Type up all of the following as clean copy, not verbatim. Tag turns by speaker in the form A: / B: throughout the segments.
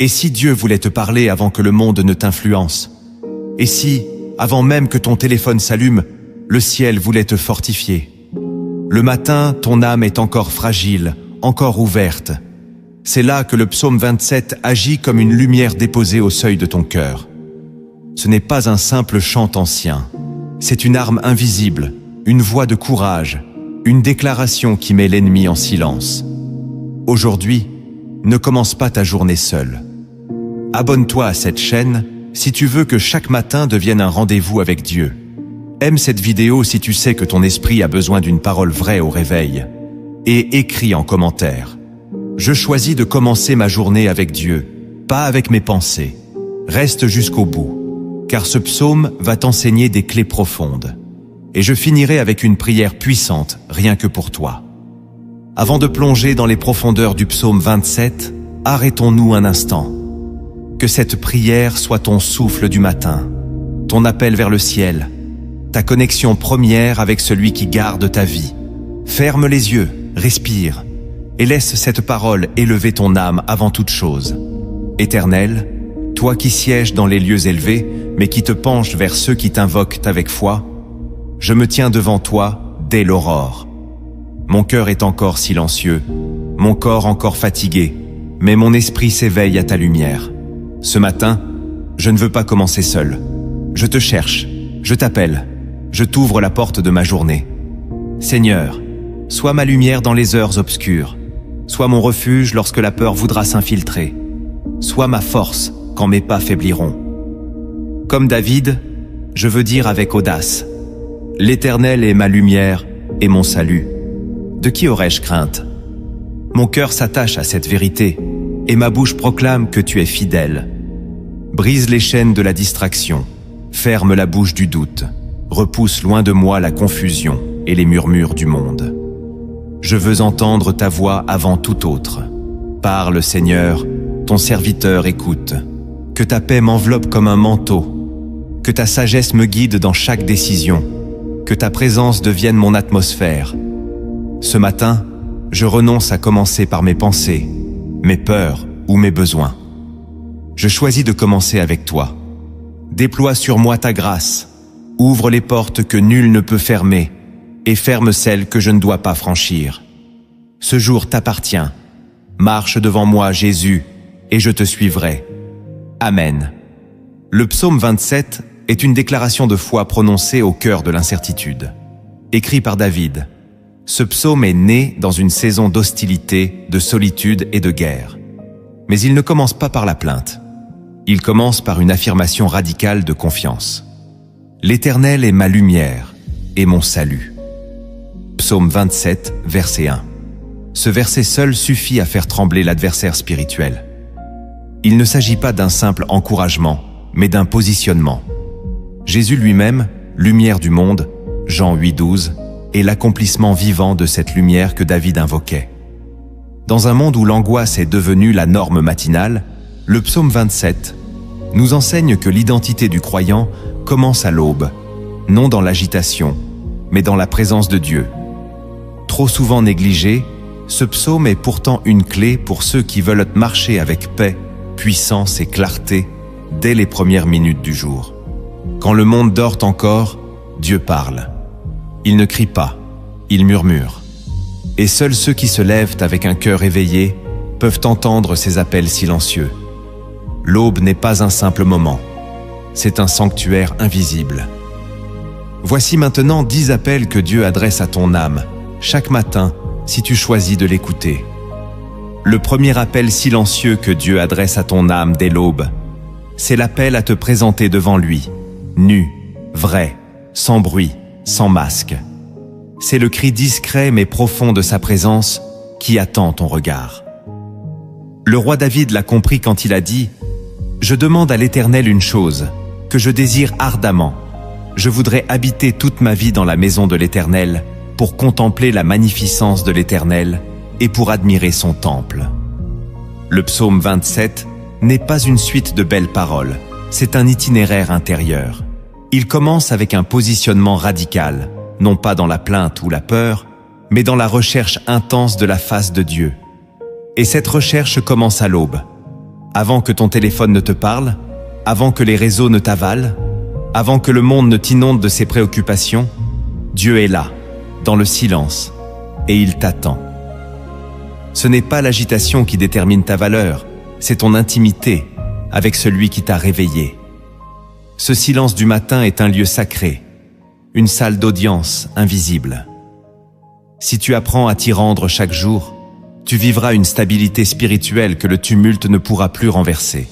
A: Et si Dieu voulait te parler avant que le monde ne t'influence? Et si, avant même que ton téléphone s'allume, le ciel voulait te fortifier? Le matin, ton âme est encore fragile, encore ouverte. C'est là que le psaume 27 agit comme une lumière déposée au seuil de ton cœur. Ce n'est pas un simple chant ancien. C'est une arme invisible, une voix de courage, une déclaration qui met l'ennemi en silence. Aujourd'hui, ne commence pas ta journée seule. Abonne-toi à cette chaîne si tu veux que chaque matin devienne un rendez-vous avec Dieu. Aime cette vidéo si tu sais que ton esprit a besoin d'une parole vraie au réveil. Et écris en commentaire. Je choisis de commencer ma journée avec Dieu, pas avec mes pensées. Reste jusqu'au bout, car ce psaume va t'enseigner des clés profondes. Et je finirai avec une prière puissante, rien que pour toi. Avant de plonger dans les profondeurs du psaume 27, arrêtons-nous un instant. Que cette prière soit ton souffle du matin, ton appel vers le ciel, ta connexion première avec celui qui garde ta vie. Ferme les yeux, respire, et laisse cette parole élever ton âme avant toute chose. Éternel, toi qui sièges dans les lieux élevés, mais qui te penches vers ceux qui t'invoquent avec foi, je me tiens devant toi dès l'aurore. Mon cœur est encore silencieux, mon corps encore fatigué, mais mon esprit s'éveille à ta lumière. Ce matin, je ne veux pas commencer seul. Je te cherche, je t'appelle, je t'ouvre la porte de ma journée. Seigneur, sois ma lumière dans les heures obscures, sois mon refuge lorsque la peur voudra s'infiltrer, sois ma force quand mes pas faibliront. Comme David, je veux dire avec audace, l'Éternel est ma lumière et mon salut. De qui aurais-je crainte? Mon cœur s'attache à cette vérité, et ma bouche proclame que tu es fidèle. Brise les chaînes de la distraction, ferme la bouche du doute, repousse loin de moi la confusion et les murmures du monde. Je veux entendre ta voix avant tout autre. Parle, Seigneur, ton serviteur écoute. Que ta paix m'enveloppe comme un manteau, que ta sagesse me guide dans chaque décision, que ta présence devienne mon atmosphère. Ce matin, je renonce à commencer par mes pensées, mes peurs ou mes besoins. Je choisis de commencer avec toi. Déploie sur moi ta grâce, ouvre les portes que nul ne peut fermer et ferme celles que je ne dois pas franchir. Ce jour t'appartient. Marche devant moi, Jésus, et je te suivrai. Amen. Le psaume 27 est une déclaration de foi prononcée au cœur de l'incertitude. Écrit par David. Ce psaume est né dans une saison d'hostilité, de solitude et de guerre. Mais il ne commence pas par la plainte. Il commence par une affirmation radicale de confiance. L'Éternel est ma lumière et mon salut. Psaume 27, verset 1. Ce verset seul suffit à faire trembler l'adversaire spirituel. Il ne s'agit pas d'un simple encouragement, mais d'un positionnement. Jésus lui-même, lumière du monde, Jean 8,12, est l'accomplissement vivant de cette lumière que David invoquait. Dans un monde où l'angoisse est devenue la norme matinale, le psaume 27 nous enseigne que l'identité du croyant commence à l'aube, non dans l'agitation, mais dans la présence de Dieu. Trop souvent négligé, ce psaume est pourtant une clé pour ceux qui veulent marcher avec paix, puissance et clarté dès les premières minutes du jour. Quand le monde dort encore, Dieu parle. Il ne crie pas, il murmure. Et seuls ceux qui se lèvent avec un cœur éveillé peuvent entendre ces appels silencieux. L'aube n'est pas un simple moment, c'est un sanctuaire invisible. Voici maintenant 10 appels que Dieu adresse à ton âme, chaque matin, si tu choisis de l'écouter. Le premier appel silencieux que Dieu adresse à ton âme dès l'aube, c'est l'appel à te présenter devant lui, nu, vrai, sans bruit, sans masque. C'est le cri discret mais profond de sa présence qui attend ton regard. Le roi David l'a compris quand il a dit « Je demande à l'Éternel une chose, que je désire ardemment. Je voudrais habiter toute ma vie dans la maison de l'Éternel pour contempler la magnificence de l'Éternel et pour admirer son temple. » Le psaume 27 n'est pas une suite de belles paroles, c'est un itinéraire intérieur. Il commence avec un positionnement radical, non pas dans la plainte ou la peur, mais dans la recherche intense de la face de Dieu. Et cette recherche commence à l'aube. Avant que ton téléphone ne te parle, avant que les réseaux ne t'avalent, avant que le monde ne t'inonde de ses préoccupations, Dieu est là, dans le silence, et il t'attend. Ce n'est pas l'agitation qui détermine ta valeur, c'est ton intimité avec celui qui t'a réveillé. Ce silence du matin est un lieu sacré, une salle d'audience invisible. Si tu apprends à t'y rendre chaque jour, tu vivras une stabilité spirituelle que le tumulte ne pourra plus renverser.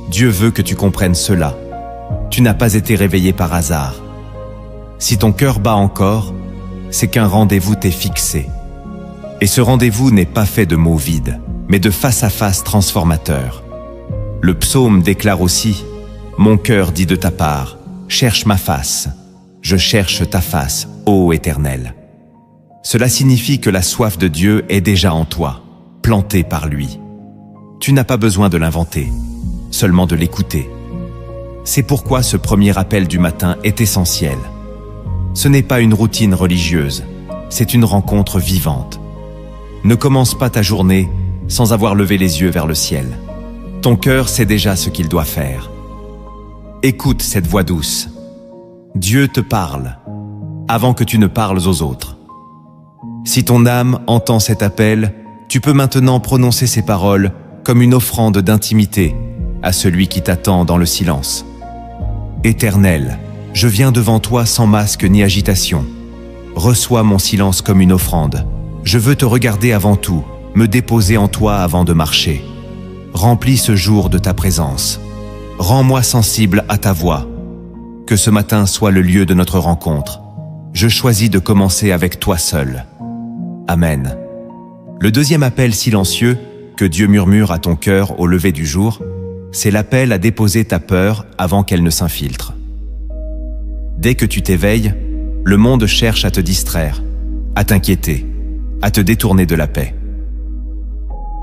A: Dieu veut que tu comprennes cela. Tu n'as pas été réveillé par hasard. Si ton cœur bat encore, c'est qu'un rendez-vous t'est fixé. Et ce rendez-vous n'est pas fait de mots vides, mais de face-à-face transformateurs. Le psaume déclare aussi « Mon cœur dit de ta part, cherche ma face. Je cherche ta face, ô Éternel. » Cela signifie que la soif de Dieu est déjà en toi, plantée par lui. Tu n'as pas besoin de l'inventer, seulement de l'écouter. C'est pourquoi ce premier appel du matin est essentiel. Ce n'est pas une routine religieuse, c'est une rencontre vivante. Ne commence pas ta journée sans avoir levé les yeux vers le ciel. Ton cœur sait déjà ce qu'il doit faire. Écoute cette voix douce. Dieu te parle, avant que tu ne parles aux autres. Si ton âme entend cet appel, tu peux maintenant prononcer ces paroles comme une offrande d'intimité à celui qui t'attend dans le silence. Éternel, je viens devant toi sans masque ni agitation. Reçois mon silence comme une offrande. Je veux te regarder avant tout, me déposer en toi avant de marcher. Remplis ce jour de ta présence. Rends-moi sensible à ta voix. Que ce matin soit le lieu de notre rencontre. Je choisis de commencer avec toi seul. Amen. Le deuxième appel silencieux que Dieu murmure à ton cœur au lever du jour, c'est l'appel à déposer ta peur avant qu'elle ne s'infiltre. Dès que tu t'éveilles, le monde cherche à te distraire, à t'inquiéter, à te détourner de la paix.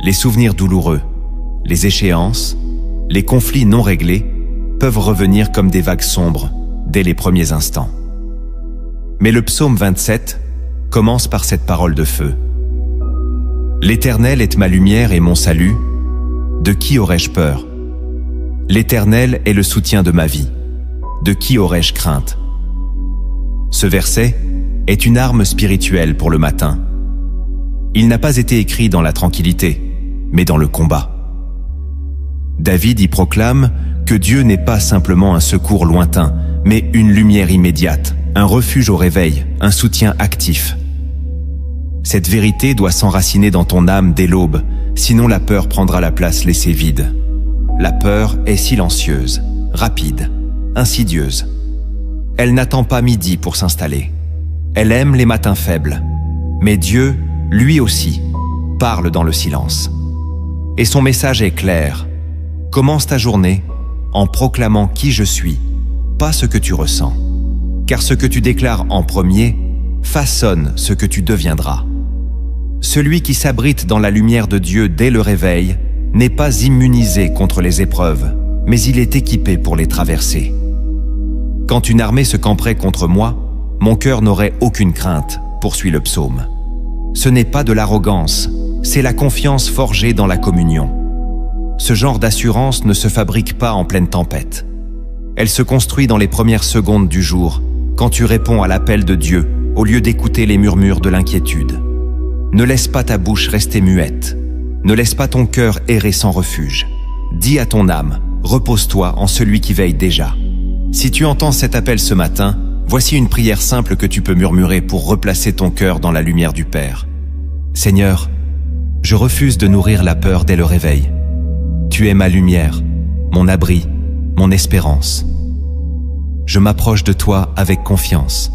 A: Les souvenirs douloureux, les échéances, les conflits non réglés peuvent revenir comme des vagues sombres dès les premiers instants. Mais le psaume 27 commence par cette parole de feu. L'Éternel est ma lumière et mon salut. De qui aurais-je peur? L'Éternel est le soutien de ma vie. De qui aurais-je crainte? Ce verset est une arme spirituelle pour le matin. Il n'a pas été écrit dans la tranquillité, mais dans le combat. David y proclame que Dieu n'est pas simplement un secours lointain, mais une lumière immédiate, un refuge au réveil, un soutien actif. Cette vérité doit s'enraciner dans ton âme dès l'aube, sinon la peur prendra la place laissée vide. La peur est silencieuse, rapide, insidieuse. Elle n'attend pas midi pour s'installer. Elle aime les matins faibles. Mais Dieu, lui aussi, parle dans le silence. Et son message est clair. Commence ta journée en proclamant qui je suis, pas ce que tu ressens. Car ce que tu déclares en premier façonne ce que tu deviendras. Celui qui s'abrite dans la lumière de Dieu dès le réveil n'est pas immunisé contre les épreuves, mais il est équipé pour les traverser. Quand une armée se camperait contre moi, mon cœur n'aurait aucune crainte, poursuit le psaume. Ce n'est pas de l'arrogance, c'est la confiance forgée dans la communion. Ce genre d'assurance ne se fabrique pas en pleine tempête. Elle se construit dans les premières secondes du jour, quand tu réponds à l'appel de Dieu, au lieu d'écouter les murmures de l'inquiétude. Ne laisse pas ta bouche rester muette. Ne laisse pas ton cœur errer sans refuge. Dis à ton âme, repose-toi en celui qui veille déjà. Si tu entends cet appel ce matin, voici une prière simple que tu peux murmurer pour replacer ton cœur dans la lumière du Père. Seigneur, je refuse de nourrir la peur dès le réveil. Tu es ma lumière, mon abri, mon espérance. Je m'approche de toi avec confiance.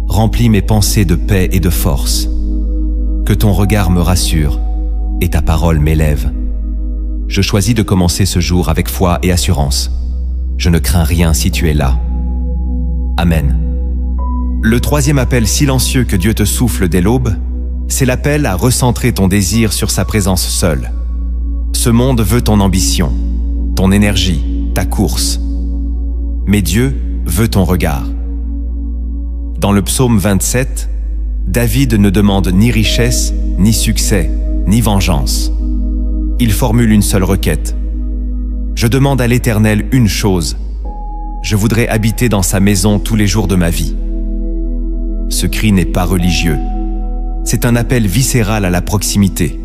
A: Remplis mes pensées de paix et de force. Que ton regard me rassure et ta parole m'élève. Je choisis de commencer ce jour avec foi et assurance. Je ne crains rien si tu es là. Amen. Le troisième appel silencieux que Dieu te souffle dès l'aube, c'est l'appel à recentrer ton désir sur sa présence seule. Ce monde veut ton ambition, ton énergie, ta course. Mais Dieu veut ton regard. Dans le psaume 27, David ne demande ni richesse, ni succès, ni vengeance. il formule une seule requête. Je demande à l'Éternel une chose. Je voudrais habiter dans sa maison tous les jours de ma vie. Ce cri n'est pas religieux. C'est un appel viscéral à la proximité.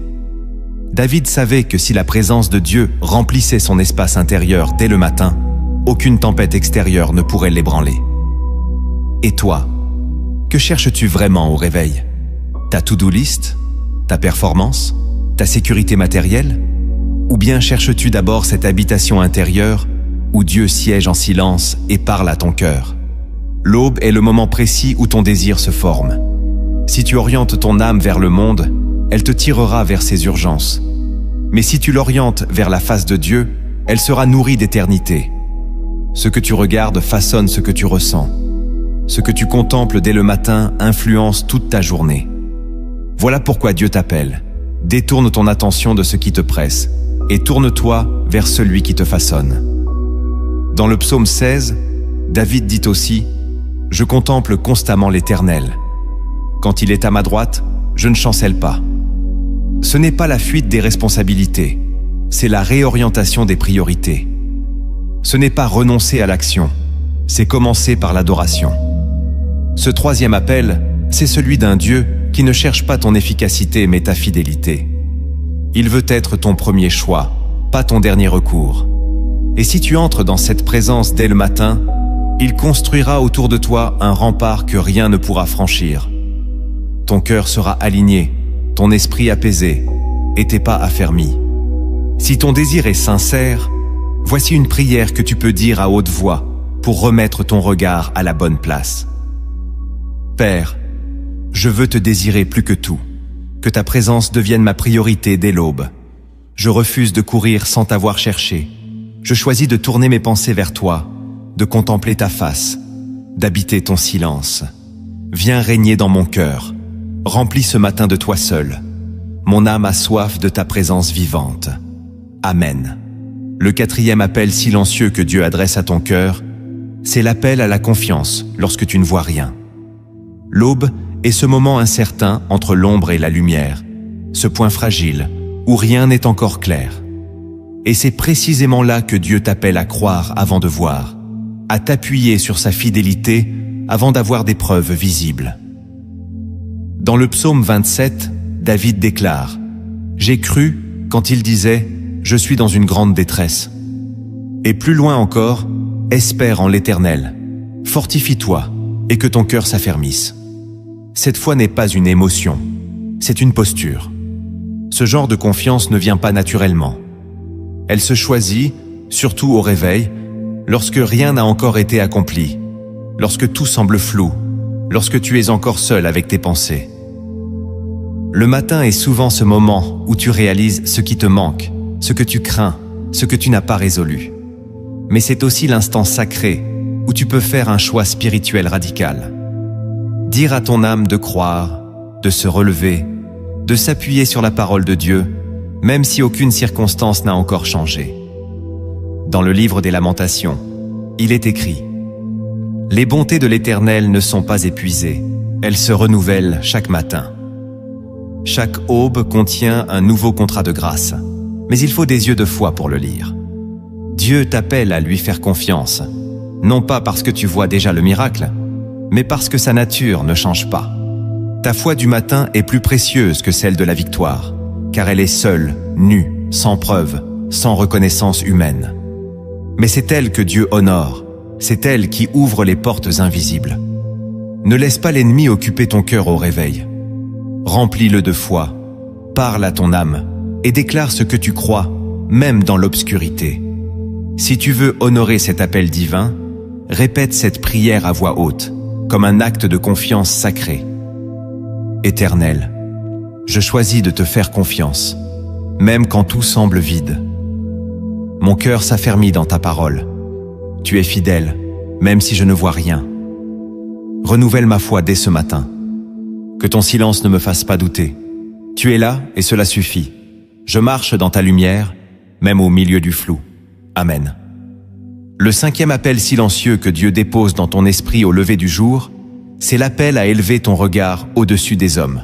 A: David savait que si la présence de Dieu remplissait son espace intérieur dès le matin, aucune tempête extérieure ne pourrait l'ébranler. Et toi, que cherches-tu vraiment au réveil? Ta to-do list? Ta performance? Ta sécurité matérielle? Ou bien cherches-tu d'abord cette habitation intérieure où Dieu siège en silence et parle à ton cœur? L'aube est le moment précis où ton désir se forme. Si tu orientes ton âme vers le monde, elle te tirera vers ses urgences. Mais si tu l'orientes vers la face de Dieu, elle sera nourrie d'éternité. Ce que tu regardes façonne ce que tu ressens. Ce que tu contemples dès le matin influence toute ta journée. Voilà pourquoi Dieu t'appelle. Détourne ton attention de ce qui te presse et tourne-toi vers celui qui te façonne. Dans le psaume 16, David dit aussi « Je contemple constamment l'Éternel. Quand il est à ma droite, je ne chancelle pas. » Ce n'est pas la fuite des responsabilités, c'est la réorientation des priorités. Ce n'est pas renoncer à l'action, c'est commencer par l'adoration. Ce troisième appel, c'est celui d'un Dieu qui ne cherche pas ton efficacité mais ta fidélité. Il veut être ton premier choix, pas ton dernier recours. Et si tu entres dans cette présence dès le matin, il construira autour de toi un rempart que rien ne pourra franchir. Ton cœur sera aligné, ton esprit apaisé et tes pas affermis. Si ton désir est sincère, voici une prière que tu peux dire à haute voix pour remettre ton regard à la bonne place. Père, je veux te désirer plus que tout, que ta présence devienne ma priorité dès l'aube. Je refuse de courir sans t'avoir cherché. Je choisis de tourner mes pensées vers toi, de contempler ta face, d'habiter ton silence. Viens régner dans mon cœur. Remplis ce matin de toi seul. Mon âme a soif de ta présence vivante. Amen. Le quatrième appel silencieux que Dieu adresse à ton cœur, c'est l'appel à la confiance lorsque tu ne vois rien. L'aube est ce moment incertain entre l'ombre et la lumière, ce point fragile où rien n'est encore clair. Et c'est précisément là que Dieu t'appelle à croire avant de voir, à t'appuyer sur sa fidélité avant d'avoir des preuves visibles. Dans le psaume 27, David déclare « J'ai cru quand il disait « Je suis dans une grande détresse ». Et plus loin encore, « Espère en l'Éternel, fortifie-toi et que ton cœur s'affermisse ». Cette foi n'est pas une émotion, c'est une posture. Ce genre de confiance ne vient pas naturellement. Elle se choisit, surtout au réveil, lorsque rien n'a encore été accompli, lorsque tout semble flou, lorsque tu es encore seul avec tes pensées. Le matin est souvent ce moment où tu réalises ce qui te manque, ce que tu crains, ce que tu n'as pas résolu. Mais c'est aussi l'instant sacré où tu peux faire un choix spirituel radical. Dire à ton âme de croire, de se relever, de s'appuyer sur la parole de Dieu, même si aucune circonstance n'a encore changé. Dans le livre des Lamentations, il est écrit « Les bontés de l'Éternel ne sont pas épuisées, elles se renouvellent chaque matin. » Chaque aube contient un nouveau contrat de grâce, mais il faut des yeux de foi pour le lire. Dieu t'appelle à lui faire confiance, non pas parce que tu vois déjà le miracle, mais parce que sa nature ne change pas. Ta foi du matin est plus précieuse que celle de la victoire, car elle est seule, nue, sans preuve, sans reconnaissance humaine. Mais c'est elle que Dieu honore, c'est elle qui ouvre les portes invisibles. Ne laisse pas l'ennemi occuper ton cœur au réveil. Remplis-le de foi, parle à ton âme et déclare ce que tu crois, même dans l'obscurité. Si tu veux honorer cet appel divin, répète cette prière à voix haute, comme un acte de confiance sacrée. Éternel, je choisis de te faire confiance, même quand tout semble vide. Mon cœur s'affermit dans ta parole. Tu es fidèle, même si je ne vois rien. Renouvelle ma foi dès ce matin. Que ton silence ne me fasse pas douter. Tu es là et cela suffit. Je marche dans ta lumière, même au milieu du flou. Amen. Le cinquième appel silencieux que Dieu dépose dans ton esprit au lever du jour, c'est l'appel à élever ton regard au-dessus des hommes.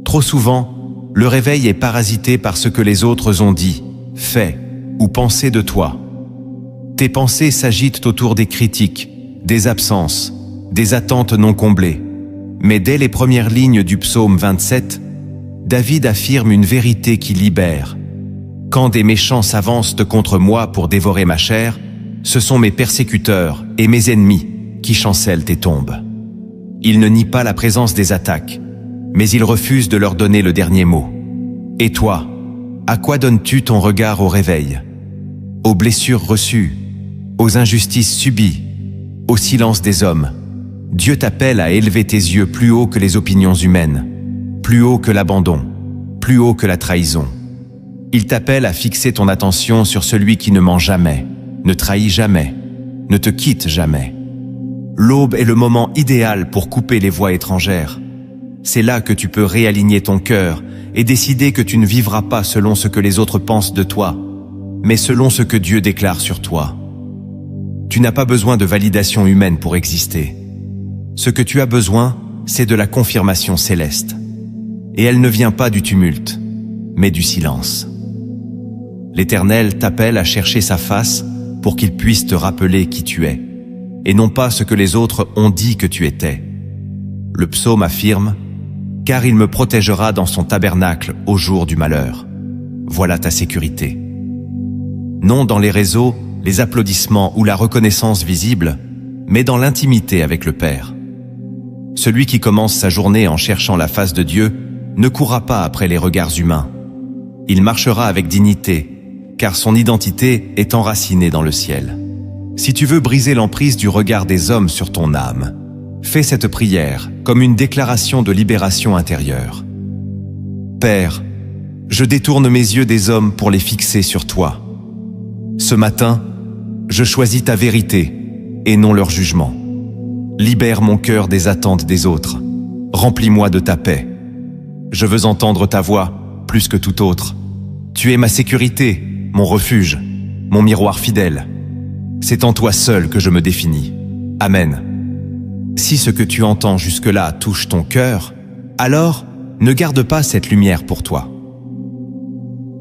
A: Trop souvent, le réveil est parasité par ce que les autres ont dit, fait ou pensé de toi. Tes pensées s'agitent autour des critiques, des absences, des attentes non comblées. Mais dès les premières lignes du psaume 27, David affirme une vérité qui libère. Quand des méchants s'avancent contre moi pour dévorer ma chair, ce sont mes persécuteurs et mes ennemis qui chancellent tes tombes. Il ne nie pas la présence des attaques, mais il refuse de leur donner le dernier mot. Et toi, à quoi donnes-tu ton regard au réveil? Aux blessures reçues, aux injustices subies, au silence des hommes. Dieu t'appelle à élever tes yeux plus haut que les opinions humaines, plus haut que l'abandon, plus haut que la trahison. Il t'appelle à fixer ton attention sur celui qui ne ment jamais, ne trahit jamais, ne te quitte jamais. L'aube est le moment idéal pour couper les voix étrangères. C'est là que tu peux réaligner ton cœur et décider que tu ne vivras pas selon ce que les autres pensent de toi, mais selon ce que Dieu déclare sur toi. Tu n'as pas besoin de validation humaine pour exister. Ce que tu as besoin, c'est de la confirmation céleste. Et elle ne vient pas du tumulte, mais du silence. L'Éternel t'appelle à chercher sa face pour qu'il puisse te rappeler qui tu es, et non pas ce que les autres ont dit que tu étais. Le psaume affirme « Car il me protégera dans son tabernacle au jour du malheur. » Voilà ta sécurité. Non dans les réseaux, les applaudissements ou la reconnaissance visible, mais dans l'intimité avec le Père. Celui qui commence sa journée en cherchant la face de Dieu ne courra pas après les regards humains. Il marchera avec dignité, car son identité est enracinée dans le ciel. Si tu veux briser l'emprise du regard des hommes sur ton âme, fais cette prière comme une déclaration de libération intérieure. Père, je détourne mes yeux des hommes pour les fixer sur toi. Ce matin, je choisis ta vérité et non leur jugement. Libère mon cœur des attentes des autres. Remplis-moi de ta paix. Je veux entendre ta voix plus que tout autre. Tu es ma sécurité, mon refuge, mon miroir fidèle. C'est en toi seul que je me définis. Amen. Si ce que tu entends jusque-là touche ton cœur, alors ne garde pas cette lumière pour toi.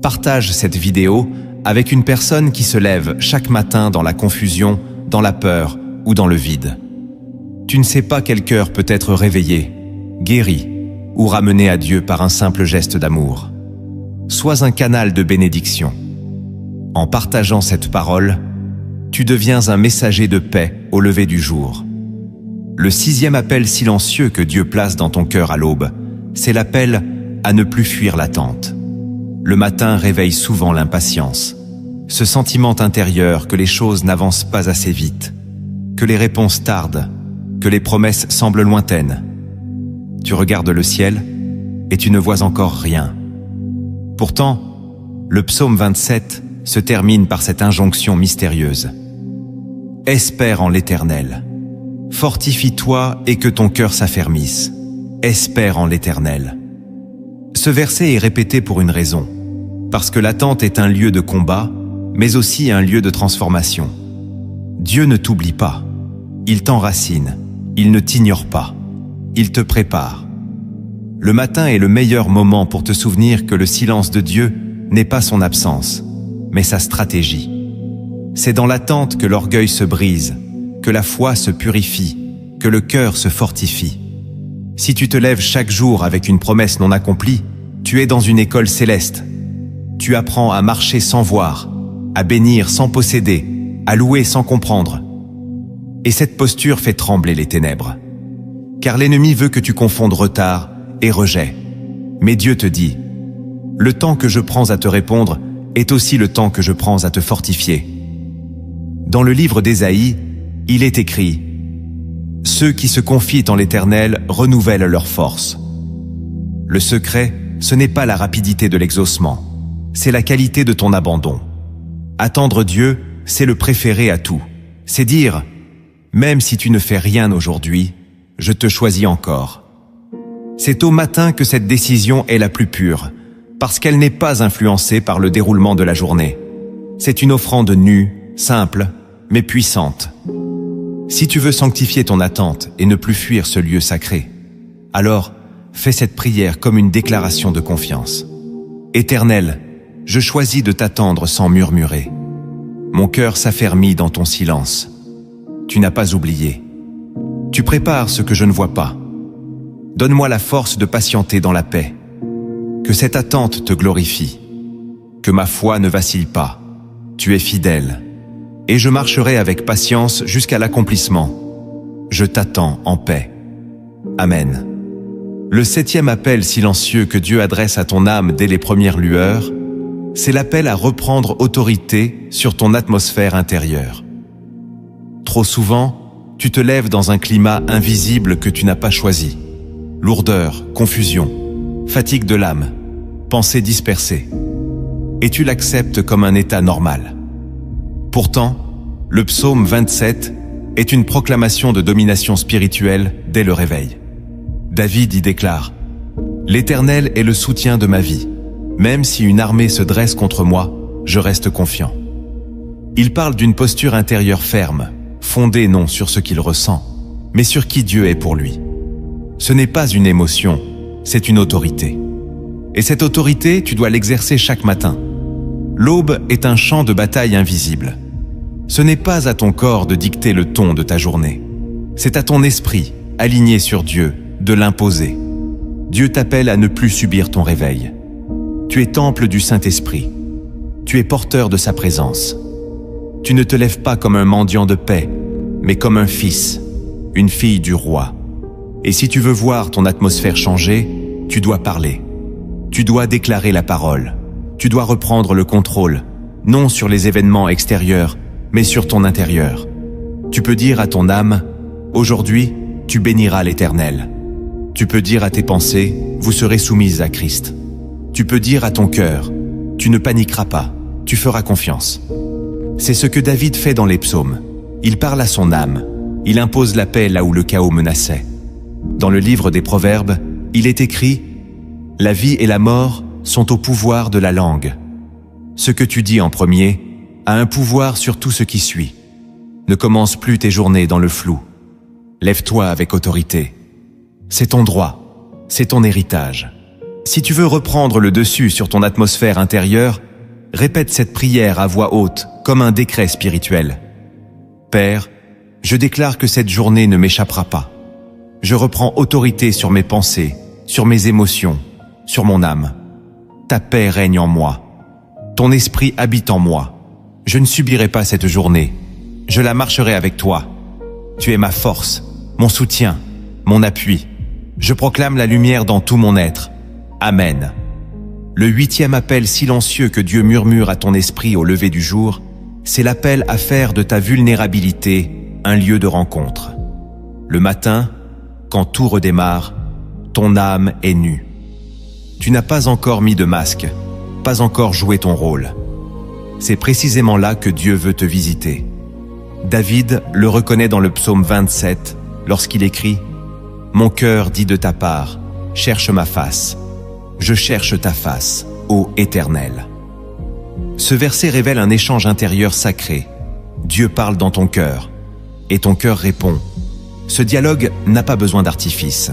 A: Partage cette vidéo avec une personne qui se lève chaque matin dans la confusion, dans la peur ou dans le vide. Tu ne sais pas quel cœur peut être réveillé, guéri ou ramené à Dieu par un simple geste d'amour. Sois un canal de bénédiction. En partageant cette parole, tu deviens un messager de paix au lever du jour. Le 6e appel silencieux que Dieu place dans ton cœur à l'aube, c'est l'appel à ne plus fuir l'attente. Le matin réveille souvent l'impatience, ce sentiment intérieur que les choses n'avancent pas assez vite, que les réponses tardent, que les promesses semblent lointaines. Tu regardes le ciel et tu ne vois encore rien. Pourtant, le psaume 27 se termine par cette injonction mystérieuse. Espère en l'Éternel. Fortifie-toi et que ton cœur s'affermisse. Espère en l'Éternel. Ce verset est répété pour une raison, parce que l'attente est un lieu de combat, mais aussi un lieu de transformation. Dieu ne t'oublie pas. Il t'enracine. Il ne t'ignore pas. Il te prépare. Le matin est le meilleur moment pour te souvenir que le silence de Dieu n'est pas son absence, mais sa stratégie. C'est dans l'attente que l'orgueil se brise, que la foi se purifie, que le cœur se fortifie. Si tu te lèves chaque jour avec une promesse non accomplie, tu es dans une école céleste. Tu apprends à marcher sans voir, à bénir sans posséder, à louer sans comprendre. Et cette posture fait trembler les ténèbres. Car l'ennemi veut que tu confondes retard et rejet. Mais Dieu te dit, le temps que je prends à te répondre est aussi le temps que je prends à te fortifier. Dans le livre d'Ésaïe, il est écrit « Ceux qui se confient en l'Éternel renouvellent leur force. » Le secret, ce n'est pas la rapidité de l'exaucement, c'est la qualité de ton abandon. Attendre Dieu, c'est le préférer à tout. C'est dire « Même si tu ne fais rien aujourd'hui, je te choisis encore. » C'est au matin que cette décision est la plus pure, parce qu'elle n'est pas influencée par le déroulement de la journée. C'est une offrande nue, simple, mais puissante. Si tu veux sanctifier ton attente et ne plus fuir ce lieu sacré, alors fais cette prière comme une déclaration de confiance. Éternel, je choisis de t'attendre sans murmurer. Mon cœur s'affermit dans ton silence. Tu n'as pas oublié. Tu prépares ce que je ne vois pas. Donne-moi la force de patienter dans la paix. Que cette attente te glorifie. Que ma foi ne vacille pas. Tu es fidèle. Et je marcherai avec patience jusqu'à l'accomplissement. Je t'attends en paix. Amen. Le 7e appel silencieux que Dieu adresse à ton âme dès les premières lueurs, c'est l'appel à reprendre autorité sur ton atmosphère intérieure. Trop souvent, tu te lèves dans un climat invisible que tu n'as pas choisi. Lourdeur, confusion, fatigue de l'âme, pensées dispersées. Et tu l'acceptes comme un état normal. Pourtant, le psaume 27 est une proclamation de domination spirituelle dès le réveil. David y déclare « L'Éternel est le soutien de ma vie. Même si une armée se dresse contre moi, je reste confiant. » Il parle d'une posture intérieure ferme, fondée non sur ce qu'il ressent, mais sur qui Dieu est pour lui. Ce n'est pas une émotion, c'est une autorité. Et cette autorité, tu dois l'exercer chaque matin. L'aube est un champ de bataille invisible. Ce n'est pas à ton corps de dicter le ton de ta journée. C'est à ton esprit, aligné sur Dieu, de l'imposer. Dieu t'appelle à ne plus subir ton réveil. Tu es temple du Saint-Esprit. Tu es porteur de sa présence. Tu ne te lèves pas comme un mendiant de paix, mais comme un fils, une fille du roi. Et si tu veux voir ton atmosphère changer, tu dois parler. Tu dois déclarer la parole. Tu dois reprendre le contrôle, non sur les événements extérieurs, mais sur ton intérieur. Tu peux dire à ton âme, « Aujourd'hui, tu béniras l'Éternel. » Tu peux dire à tes pensées, « Vous serez soumises à Christ. » Tu peux dire à ton cœur, « Tu ne paniqueras pas, tu feras confiance. » C'est ce que David fait dans les psaumes. Il parle à son âme, il impose la paix là où le chaos menaçait. Dans le livre des Proverbes, il est écrit « La vie et la mort sont au pouvoir de la langue. Ce que tu dis en premier a un pouvoir sur tout ce qui suit. Ne commence plus tes journées dans le flou. Lève-toi avec autorité. C'est ton droit, c'est ton héritage. Si tu veux reprendre le dessus sur ton atmosphère intérieure, répète cette prière à voix haute, comme un décret spirituel. Père, je déclare que cette journée ne m'échappera pas. Je reprends autorité sur mes pensées, sur mes émotions, sur mon âme. Ta paix règne en moi. Ton esprit habite en moi. Je ne subirai pas cette journée. Je la marcherai avec toi. Tu es ma force, mon soutien, mon appui. Je proclame la lumière dans tout mon être. Amen. Le 8e appel silencieux que Dieu murmure à ton esprit au lever du jour, c'est l'appel à faire de ta vulnérabilité un lieu de rencontre. Le matin, quand tout redémarre, ton âme est nue. Tu n'as pas encore mis de masque, pas encore joué ton rôle. C'est précisément là que Dieu veut te visiter. David le reconnaît dans le psaume 27 lorsqu'il écrit « Mon cœur dit de ta part, cherche ma face. Je cherche ta face, ô Éternel. » Ce verset révèle un échange intérieur sacré. Dieu parle dans ton cœur, et ton cœur répond. Ce dialogue n'a pas besoin d'artifice.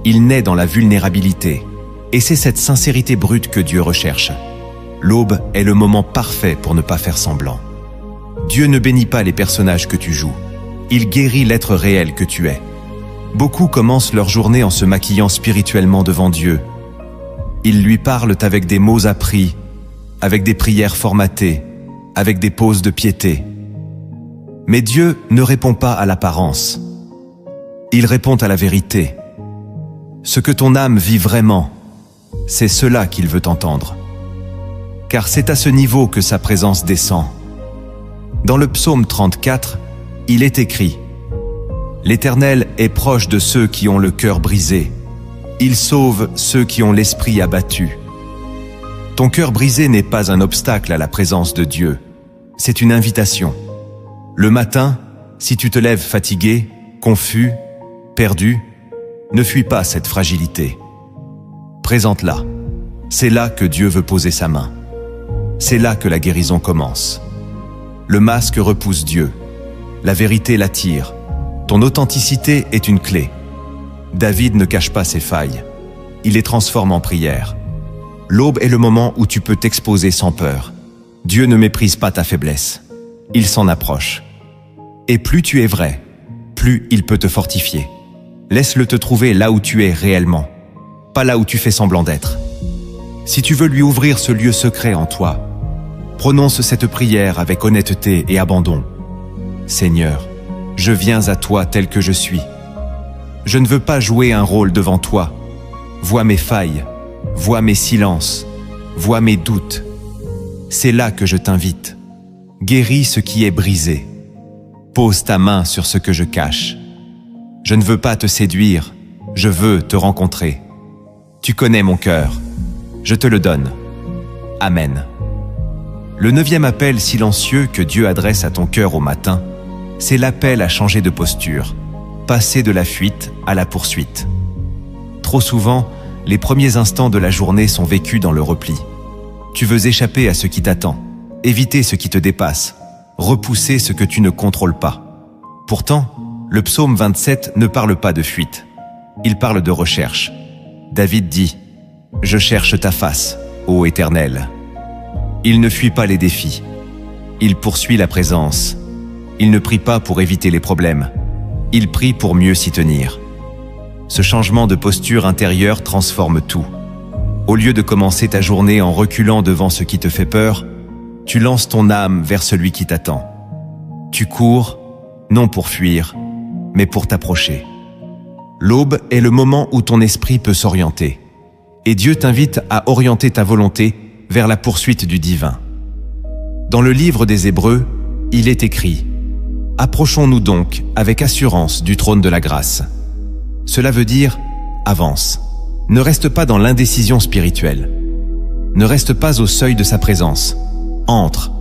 A: Il naît dans la vulnérabilité, et c'est cette sincérité brute que Dieu recherche. L'aube est le moment parfait pour ne pas faire semblant. Dieu ne bénit pas les personnages que tu joues. Il guérit l'être réel que tu es. Beaucoup commencent leur journée en se maquillant spirituellement devant Dieu. Ils lui parlent avec des mots appris, avec des prières formatées, avec des poses de piété. Mais Dieu ne répond pas à l'apparence. Il répond à la vérité. Ce que ton âme vit vraiment, c'est cela qu'il veut entendre. Car c'est à ce niveau que sa présence descend. Dans le psaume 34, il est écrit « L'Éternel est proche de ceux qui ont le cœur brisé. Il sauve ceux qui ont l'esprit abattu. » Ton cœur brisé n'est pas un obstacle à la présence de Dieu. C'est une invitation. Le matin, si tu te lèves fatigué, confus, perdu, ne fuis pas cette fragilité. Présente-la. C'est là que Dieu veut poser sa main. C'est là que la guérison commence. Le masque repousse Dieu. La vérité l'attire. Ton authenticité est une clé. David ne cache pas ses failles. il les transforme en prières. L'aube est le moment où tu peux t'exposer sans peur. Dieu ne méprise pas ta faiblesse. Il s'en approche. Et plus tu es vrai, plus il peut te fortifier. Laisse-le te trouver là où tu es réellement, pas là où tu fais semblant d'être. Si tu veux lui ouvrir ce lieu secret en toi, prononce cette prière avec honnêteté et abandon. Seigneur, je viens à toi tel que je suis. Je ne veux pas jouer un rôle devant toi. Vois mes failles, vois mes silences, vois mes doutes. C'est là que je t'invite. Guéris ce qui est brisé. Pose ta main sur ce que je cache. Je ne veux pas te séduire, je veux te rencontrer. Tu connais mon cœur, je te le donne. Amen. Le 9e appel silencieux que Dieu adresse à ton cœur au matin, c'est l'appel à changer de posture, passer de la fuite à la poursuite. Trop souvent, les premiers instants de la journée sont vécus dans le repli. Tu veux échapper à ce qui t'attend, éviter ce qui te dépasse, repousser ce que tu ne contrôles pas. Pourtant, le psaume 27 ne parle pas de fuite, il parle de recherche. David dit « Je cherche ta face, ô Éternel ». Il ne fuit pas les défis, il poursuit la présence. Il ne prie pas pour éviter les problèmes, il prie pour mieux s'y tenir. Ce changement de posture intérieure transforme tout. Au lieu de commencer ta journée en reculant devant ce qui te fait peur, tu lances ton âme vers celui qui t'attend. Tu cours, non pour fuir, mais pour t'approcher. L'aube est le moment où ton esprit peut s'orienter. Et Dieu t'invite à orienter ta volonté vers la poursuite du divin. Dans le livre des Hébreux, il est écrit « Approchons-nous donc avec assurance du trône de la grâce ». Cela veut dire « avance ». Ne reste pas dans l'indécision spirituelle. Ne reste pas au seuil de sa présence. Entre,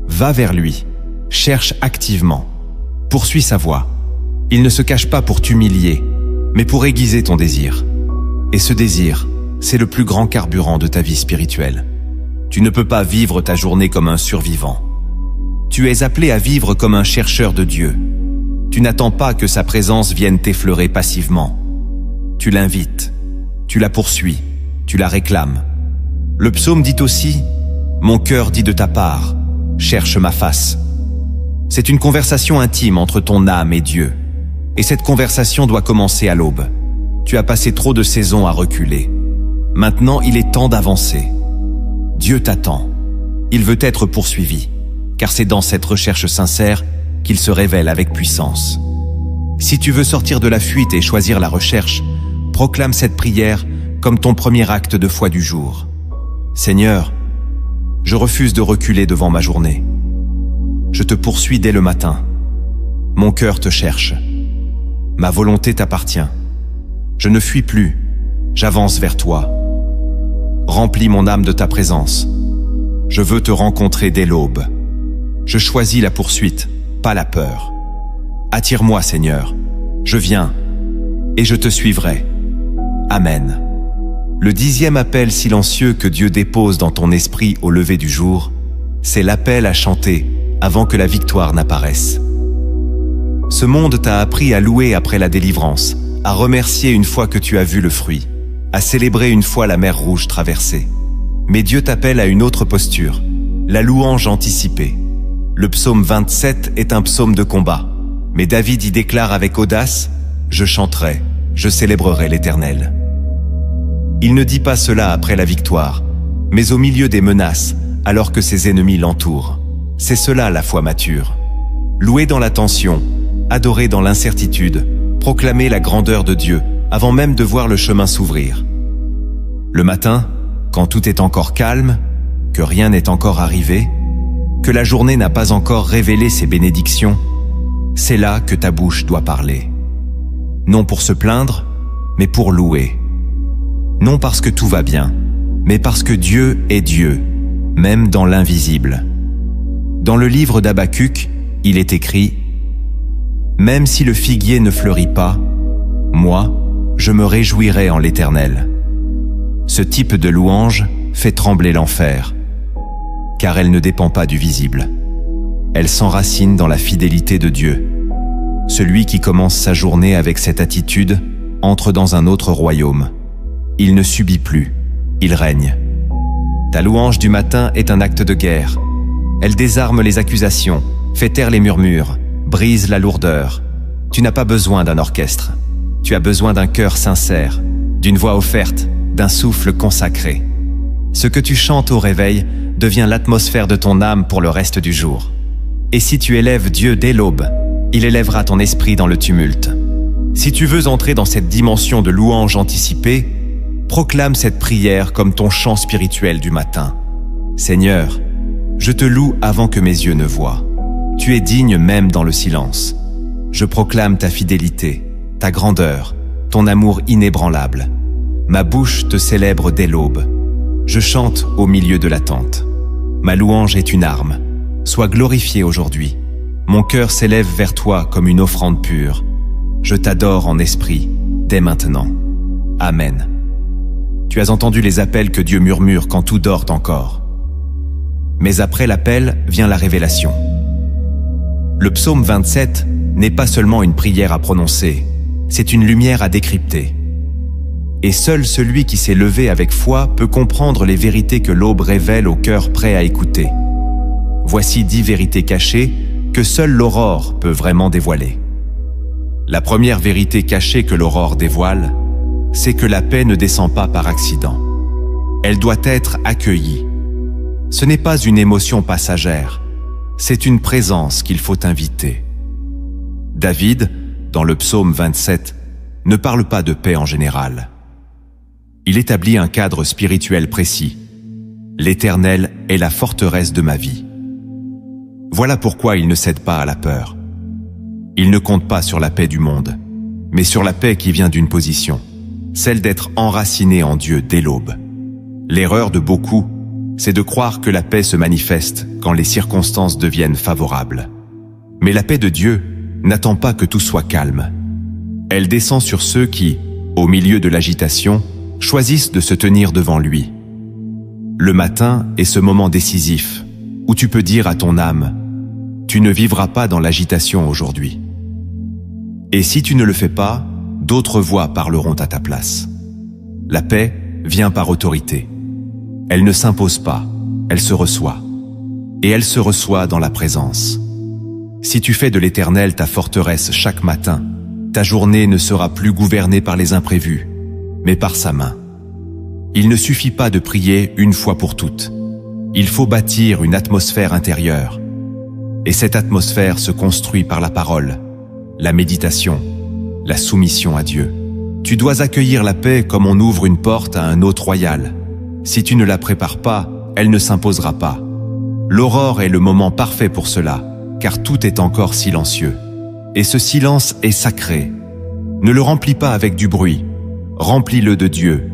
A: va vers lui, cherche activement, poursuis sa voie. Il ne se cache pas pour t'humilier, mais pour aiguiser ton désir. Et ce désir, c'est le plus grand carburant de ta vie spirituelle. Tu ne peux pas vivre ta journée comme un survivant. Tu es appelé à vivre comme un chercheur de Dieu. Tu n'attends pas que sa présence vienne t'effleurer passivement. Tu l'invites, tu la poursuis, tu la réclames. Le psaume dit aussi « Mon cœur dit de ta part, cherche ma face ». C'est une conversation intime entre ton âme et Dieu. Et cette conversation doit commencer à l'aube. Tu as passé trop de saisons à reculer. Maintenant, il est temps d'avancer. Dieu t'attend. Il veut être poursuivi, car c'est dans cette recherche sincère qu'il se révèle avec puissance. Si tu veux sortir de la fuite et choisir la recherche, proclame cette prière comme ton premier acte de foi du jour. Seigneur, je refuse de reculer devant ma journée. Je te poursuis dès le matin. Mon cœur te cherche. Ma volonté t'appartient. Je ne fuis plus, j'avance vers toi. Remplis mon âme de ta présence. Je veux te rencontrer dès l'aube. Je choisis la poursuite, pas la peur. Attire-moi, Seigneur. Je viens, et je te suivrai. Amen. Le 10e appel silencieux que Dieu dépose dans ton esprit au lever du jour, c'est l'appel à chanter avant que la victoire n'apparaisse. Ce monde t'a appris à louer après la délivrance, à remercier une fois que tu as vu le fruit, à célébrer une fois la mer Rouge traversée. Mais Dieu t'appelle à une autre posture, la louange anticipée. Le psaume 27 est un psaume de combat, mais David y déclare avec audace « Je chanterai, je célébrerai l'Éternel ». Il ne dit pas cela après la victoire, mais au milieu des menaces, alors que ses ennemis l'entourent. C'est cela la foi mature. Louer dans la tension, adorer dans l'incertitude, proclamer la grandeur de Dieu avant même de voir le chemin s'ouvrir. Le matin, quand tout est encore calme, que rien n'est encore arrivé, que la journée n'a pas encore révélé ses bénédictions, c'est là que ta bouche doit parler. Non pour se plaindre, mais pour louer. Non parce que tout va bien, mais parce que Dieu est Dieu, même dans l'invisible. Dans le livre d'Habacuc, il est écrit « Même si le figuier ne fleurit pas, moi, je me réjouirai en l'Éternel. » Ce type de louange fait trembler l'enfer, car elle ne dépend pas du visible. Elle s'enracine dans la fidélité de Dieu. Celui qui commence sa journée avec cette attitude entre dans un autre royaume. Il ne subit plus, il règne. Ta louange du matin est un acte de guerre. Elle désarme les accusations, fait taire les murmures, brise la lourdeur. Tu n'as pas besoin d'un orchestre. Tu as besoin d'un cœur sincère, d'une voix offerte, d'un souffle consacré. Ce que tu chantes au réveil devient l'atmosphère de ton âme pour le reste du jour. Et si tu élèves Dieu dès l'aube, il élèvera ton esprit dans le tumulte. Si tu veux entrer dans cette dimension de louange anticipée, proclame cette prière comme ton chant spirituel du matin. Seigneur, je te loue avant que mes yeux ne voient. Tu es digne même dans le silence. Je proclame ta fidélité, ta grandeur, ton amour inébranlable. Ma bouche te célèbre dès l'aube. Je chante au milieu de l'attente. Ma louange est une arme. Sois glorifié aujourd'hui. Mon cœur s'élève vers toi comme une offrande pure. Je t'adore en esprit, dès maintenant. Amen. Tu as entendu les appels que Dieu murmure quand tout dort encore. Mais après l'appel vient la révélation. Le psaume 27 n'est pas seulement une prière à prononcer, c'est une lumière à décrypter. Et seul celui qui s'est levé avec foi peut comprendre les vérités que l'aube révèle au cœur prêt à écouter. Voici 10 vérités cachées que seule l'aurore peut vraiment dévoiler. La première vérité cachée que l'aurore dévoile, c'est que la paix ne descend pas par accident. Elle doit être accueillie. Ce n'est pas une émotion passagère, c'est une présence qu'il faut inviter. David, dans le psaume 27, ne parle pas de paix en général. Il établit un cadre spirituel précis. L'Éternel est la forteresse de ma vie. Voilà pourquoi il ne cède pas à la peur. Il ne compte pas sur la paix du monde, mais sur la paix qui vient d'une position, celle d'être enraciné en Dieu dès l'aube. L'erreur de beaucoup, c'est de croire que la paix se manifeste quand les circonstances deviennent favorables. Mais la paix de Dieu n'attend pas que tout soit calme. Elle descend sur ceux qui, au milieu de l'agitation, choisissent de se tenir devant lui. Le matin est ce moment décisif où tu peux dire à ton âme « Tu ne vivras pas dans l'agitation aujourd'hui ». Et si tu ne le fais pas, d'autres voix parleront à ta place. La paix vient par autorité. Elle ne s'impose pas, elle se reçoit. Et elle se reçoit dans la présence. Si tu fais de l'Éternel ta forteresse chaque matin, ta journée ne sera plus gouvernée par les imprévus, mais par sa main. Il ne suffit pas de prier une fois pour toutes. Il faut bâtir une atmosphère intérieure. Et cette atmosphère se construit par la parole, la méditation, la soumission à Dieu. Tu dois accueillir la paix comme on ouvre une porte à un hôte royal. Si tu ne la prépares pas, elle ne s'imposera pas. L'aurore est le moment parfait pour cela, car tout est encore silencieux. Et ce silence est sacré. Ne le remplis pas avec du bruit, remplis-le de Dieu,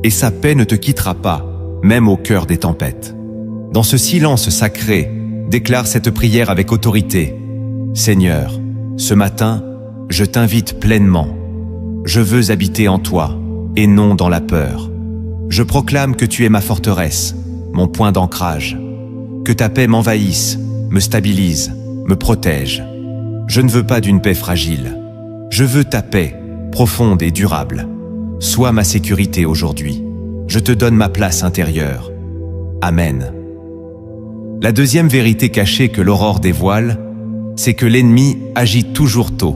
A: et sa paix ne te quittera pas, même au cœur des tempêtes. Dans ce silence sacré, déclare cette prière avec autorité. Seigneur, ce matin, je t'invite pleinement. Je veux habiter en toi, et non dans la peur. Je proclame que tu es ma forteresse, mon point d'ancrage. Que ta paix m'envahisse, me stabilise, me protège. Je ne veux pas d'une paix fragile. Je veux ta paix, profonde et durable. Sois ma sécurité aujourd'hui. Je te donne ma place intérieure. Amen. La deuxième vérité cachée que l'aurore dévoile, c'est que l'ennemi agit toujours tôt,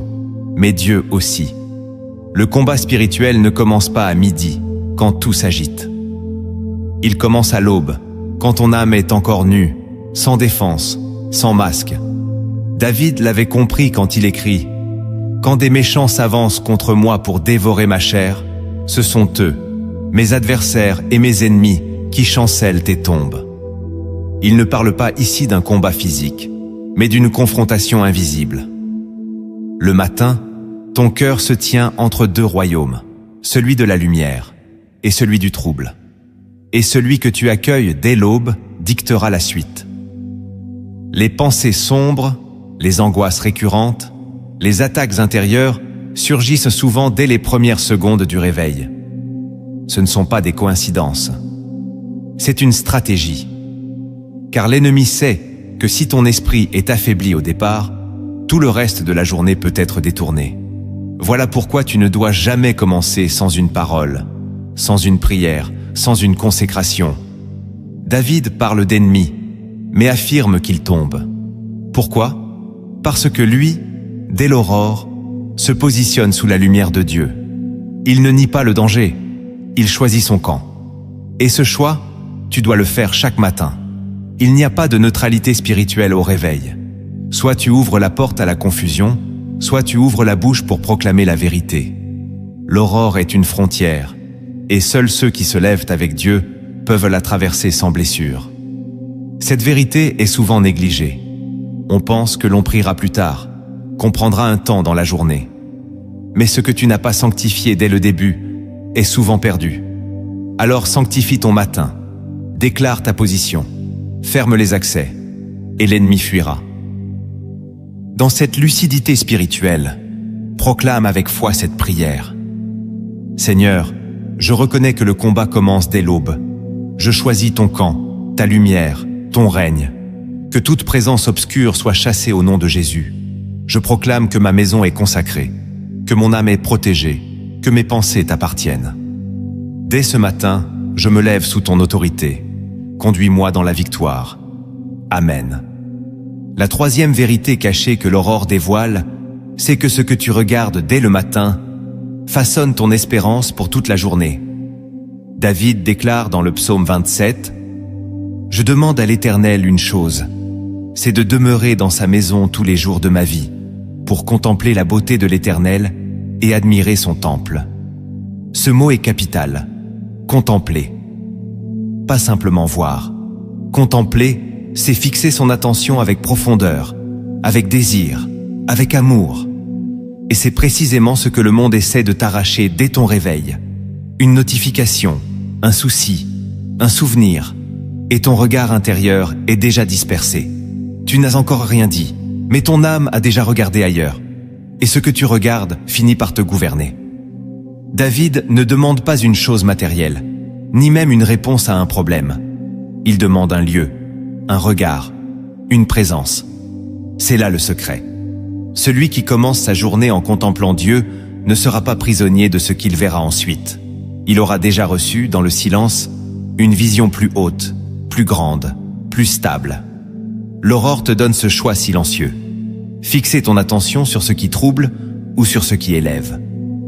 A: mais Dieu aussi. Le combat spirituel ne commence pas à midi, quand tout s'agite. Il commence à l'aube, quand ton âme est encore nue, sans défense, sans masque. David l'avait compris quand il écrit « Quand des méchants s'avancent contre moi pour dévorer ma chair, ce sont eux, mes adversaires et mes ennemis, qui chancellent et tombent. » Il ne parle pas ici d'un combat physique, mais d'une confrontation invisible. Le matin, ton cœur se tient entre deux royaumes, celui de la lumière et celui du trouble. Et celui que tu accueilles dès l'aube dictera la suite. Les pensées sombres, les angoisses récurrentes, les attaques intérieures surgissent souvent dès les premières secondes du réveil. Ce ne sont pas des coïncidences. C'est une stratégie. Car l'ennemi sait que si ton esprit est affaibli au départ, tout le reste de la journée peut être détourné. Voilà pourquoi tu ne dois jamais commencer sans une parole, sans une prière, sans une consécration. David parle d'ennemis, mais affirme qu'il tombe. Pourquoi? Parce que lui, dès l'aurore, se positionne sous la lumière de Dieu. Il ne nie pas le danger, il choisit son camp. Et ce choix, tu dois le faire chaque matin. Il n'y a pas de neutralité spirituelle au réveil. Soit tu ouvres la porte à la confusion, soit tu ouvres la bouche pour proclamer la vérité. L'aurore est une frontière, et seuls ceux qui se lèvent avec Dieu peuvent la traverser sans blessure. Cette vérité est souvent négligée. On pense que l'on priera plus tard, qu'on prendra un temps dans la journée. Mais ce que tu n'as pas sanctifié dès le début est souvent perdu. Alors sanctifie ton matin, déclare ta position, ferme les accès, et l'ennemi fuira. Dans cette lucidité spirituelle, proclame avec foi cette prière. Seigneur, je reconnais que le combat commence dès l'aube. Je choisis ton camp, ta lumière, ton règne. Que toute présence obscure soit chassée au nom de Jésus. Je proclame que ma maison est consacrée, que mon âme est protégée, que mes pensées t'appartiennent. Dès ce matin, je me lève sous ton autorité. Conduis-moi dans la victoire. Amen. La troisième vérité cachée que l'aurore dévoile, c'est que ce que tu regardes dès le matin façonne ton espérance pour toute la journée. David déclare dans le psaume 27, « Je demande à l'Éternel une chose, c'est de demeurer dans sa maison tous les jours de ma vie, pour contempler la beauté de l'Éternel et admirer son temple. » Ce mot est capital. Contempler. Pas simplement voir. Contempler, c'est fixer son attention avec profondeur, avec désir, avec amour. Et c'est précisément ce que le monde essaie de t'arracher dès ton réveil. Une notification, un souci, un souvenir, et ton regard intérieur est déjà dispersé. Tu n'as encore rien dit, mais ton âme a déjà regardé ailleurs. Et ce que tu regardes finit par te gouverner. David ne demande pas une chose matérielle, ni même une réponse à un problème. Il demande un lieu, un regard, une présence. C'est là le secret. Celui qui commence sa journée en contemplant Dieu ne sera pas prisonnier de ce qu'il verra ensuite. Il aura déjà reçu, dans le silence, une vision plus haute, plus grande, plus stable. L'aurore te donne ce choix silencieux. Fixer ton attention sur ce qui trouble ou sur ce qui élève.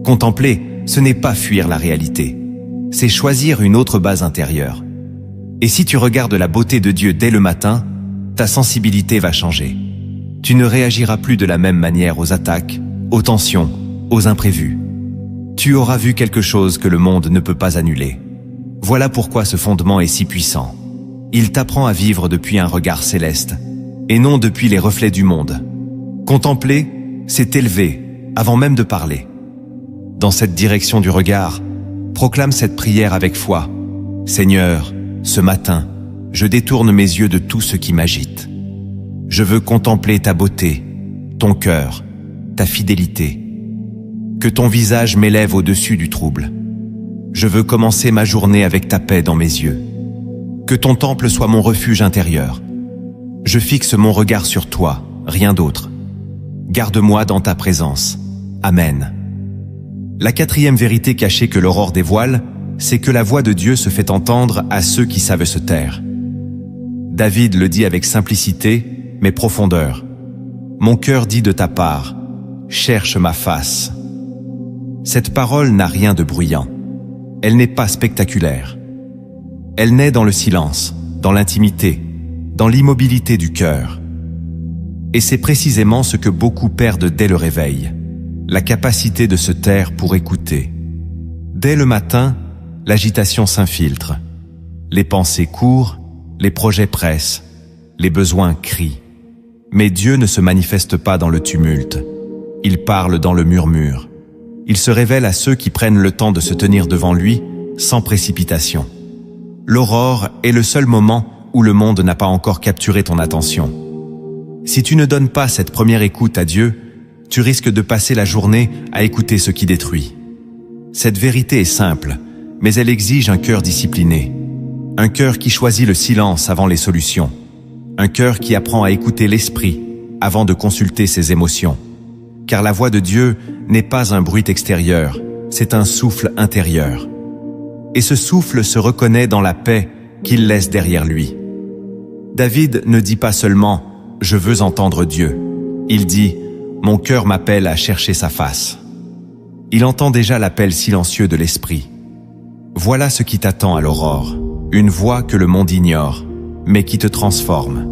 A: Contempler, ce n'est pas fuir la réalité. C'est choisir une autre base intérieure. Et si tu regardes la beauté de Dieu dès le matin, ta sensibilité va changer. Tu ne réagiras plus de la même manière aux attaques, aux tensions, aux imprévus. Tu auras vu quelque chose que le monde ne peut pas annuler. Voilà pourquoi ce fondement est si puissant. Il t'apprend à vivre depuis un regard céleste, et non depuis les reflets du monde. Contempler, c'est élever, avant même de parler. Dans cette direction du regard, proclame cette prière avec foi. Seigneur, ce matin, je détourne mes yeux de tout ce qui m'agite. Je veux contempler ta beauté, ton cœur, ta fidélité. Que ton visage m'élève au-dessus du trouble. Je veux commencer ma journée avec ta paix dans mes yeux. Que ton temple soit mon refuge intérieur. Je fixe mon regard sur toi, rien d'autre. Garde-moi dans ta présence. Amen. La quatrième vérité cachée que l'aurore dévoile, c'est que la voix de Dieu se fait entendre à ceux qui savent se taire. David le dit avec simplicité, mais profondeur. Mon cœur dit de ta part, cherche ma face. Cette parole n'a rien de bruyant. Elle n'est pas spectaculaire. Elle naît dans le silence, dans l'intimité, dans l'immobilité du cœur. Et c'est précisément ce que beaucoup perdent dès le réveil, la capacité de se taire pour écouter. Dès le matin, l'agitation s'infiltre. Les pensées courent, les projets pressent, les besoins crient. Mais Dieu ne se manifeste pas dans le tumulte. Il parle dans le murmure. Il se révèle à ceux qui prennent le temps de se tenir devant lui sans précipitation. L'aurore est le seul moment où le monde n'a pas encore capturé ton attention. Si tu ne donnes pas cette première écoute à Dieu, tu risques de passer la journée à écouter ce qui détruit. Cette vérité est simple, mais elle exige un cœur discipliné. Un cœur qui choisit le silence avant les solutions. Un cœur qui apprend à écouter l'esprit avant de consulter ses émotions. Car la voix de Dieu n'est pas un bruit extérieur, c'est un souffle intérieur. et ce souffle se reconnaît dans la paix qu'il laisse derrière lui. David ne dit pas seulement « Je veux entendre Dieu ». Il dit « Mon cœur m'appelle à chercher sa face ». Il entend déjà l'appel silencieux de l'esprit. Voilà ce qui t'attend à l'aurore, une voix que le monde ignore, mais qui te transforme.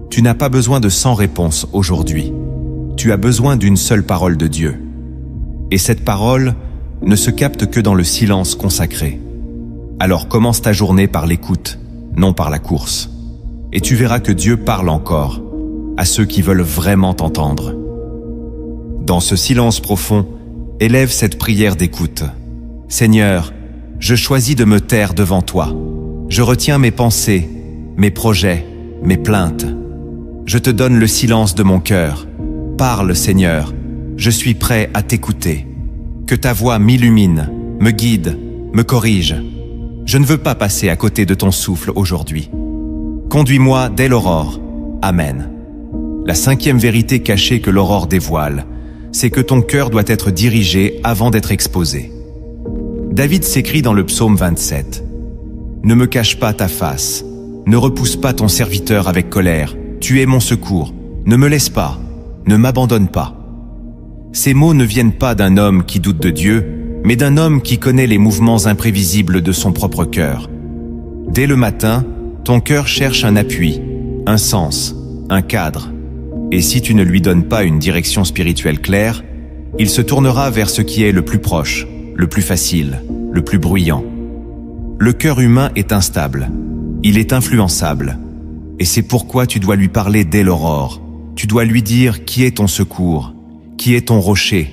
A: Tu n'as pas besoin de 100 réponses aujourd'hui. Tu as besoin d'une seule parole de Dieu. Et cette parole ne se capte que dans le silence consacré. Alors commence ta journée par l'écoute, non par la course. Et tu verras que Dieu parle encore à ceux qui veulent vraiment t'entendre. Dans ce silence profond, élève cette prière d'écoute. Seigneur, je choisis de me taire devant toi. Je retiens mes pensées, mes projets, mes plaintes. Je te donne le silence de mon cœur. Parle, Seigneur, je suis prêt à t'écouter. Que ta voix m'illumine, me guide, me corrige. Je ne veux pas passer à côté de ton souffle aujourd'hui. Conduis-moi dès l'aurore. Amen. La 5e vérité cachée que l'aurore dévoile, c'est que ton cœur doit être dirigé avant d'être exposé. David s'écrit dans le psaume 27. « Ne me cache pas ta face, ne repousse pas ton serviteur avec colère, tu es mon secours, ne me laisse pas, ne m'abandonne pas. » Ces mots ne viennent pas d'un homme qui doute de Dieu, mais d'un homme qui connaît les mouvements imprévisibles de son propre cœur. Dès le matin, ton cœur cherche un appui, un sens, un cadre. Et si tu ne lui donnes pas une direction spirituelle claire, il se tournera vers ce qui est le plus proche, le plus facile, le plus bruyant. Le cœur humain est instable, il est influençable. Et c'est pourquoi tu dois lui parler dès l'aurore. Tu dois lui dire qui est ton secours, qui est ton rocher,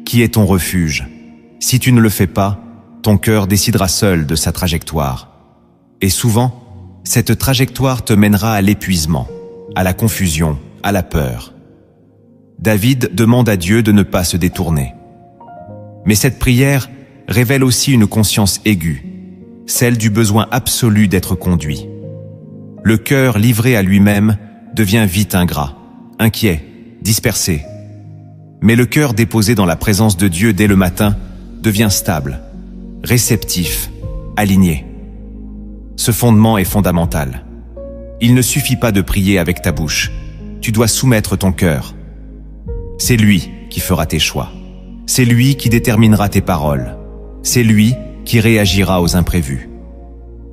A: qui est ton refuge. Si tu ne le fais pas, ton cœur décidera seul de sa trajectoire. Et souvent, cette trajectoire te mènera à l'épuisement, à la confusion, à la peur. David demande à Dieu de ne pas se détourner. Mais cette prière révèle aussi une conscience aiguë, celle du besoin absolu d'être conduit. Le cœur livré à lui-même devient vite ingrat, inquiet, dispersé. Mais le cœur déposé dans la présence de Dieu dès le matin devient stable, réceptif, aligné. Ce fondement est fondamental. Il ne suffit pas de prier avec ta bouche, tu dois soumettre ton cœur. C'est lui qui fera tes choix. C'est lui qui déterminera tes paroles. C'est lui qui réagira aux imprévus.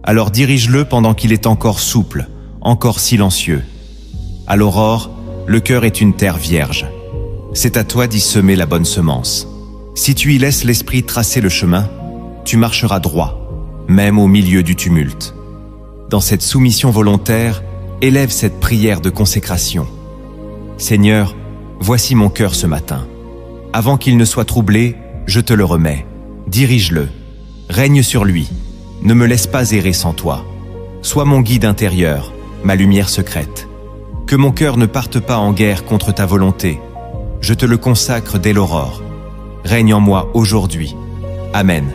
A: Alors dirige-le pendant qu'il est encore souple, encore silencieux. À l'aurore, le cœur est une terre vierge. C'est à toi d'y semer la bonne semence. Si tu y laisses l'esprit tracer le chemin, tu marcheras droit, même au milieu du tumulte. Dans cette soumission volontaire, élève cette prière de consécration. Seigneur, voici mon cœur ce matin. Avant qu'il ne soit troublé, je te le remets. Dirige-le, règne sur lui, ne me laisse pas errer sans toi. Sois mon guide intérieur, ma lumière secrète. Que mon cœur ne parte pas en guerre contre ta volonté. Je te le consacre dès l'aurore. Règne en moi aujourd'hui. Amen.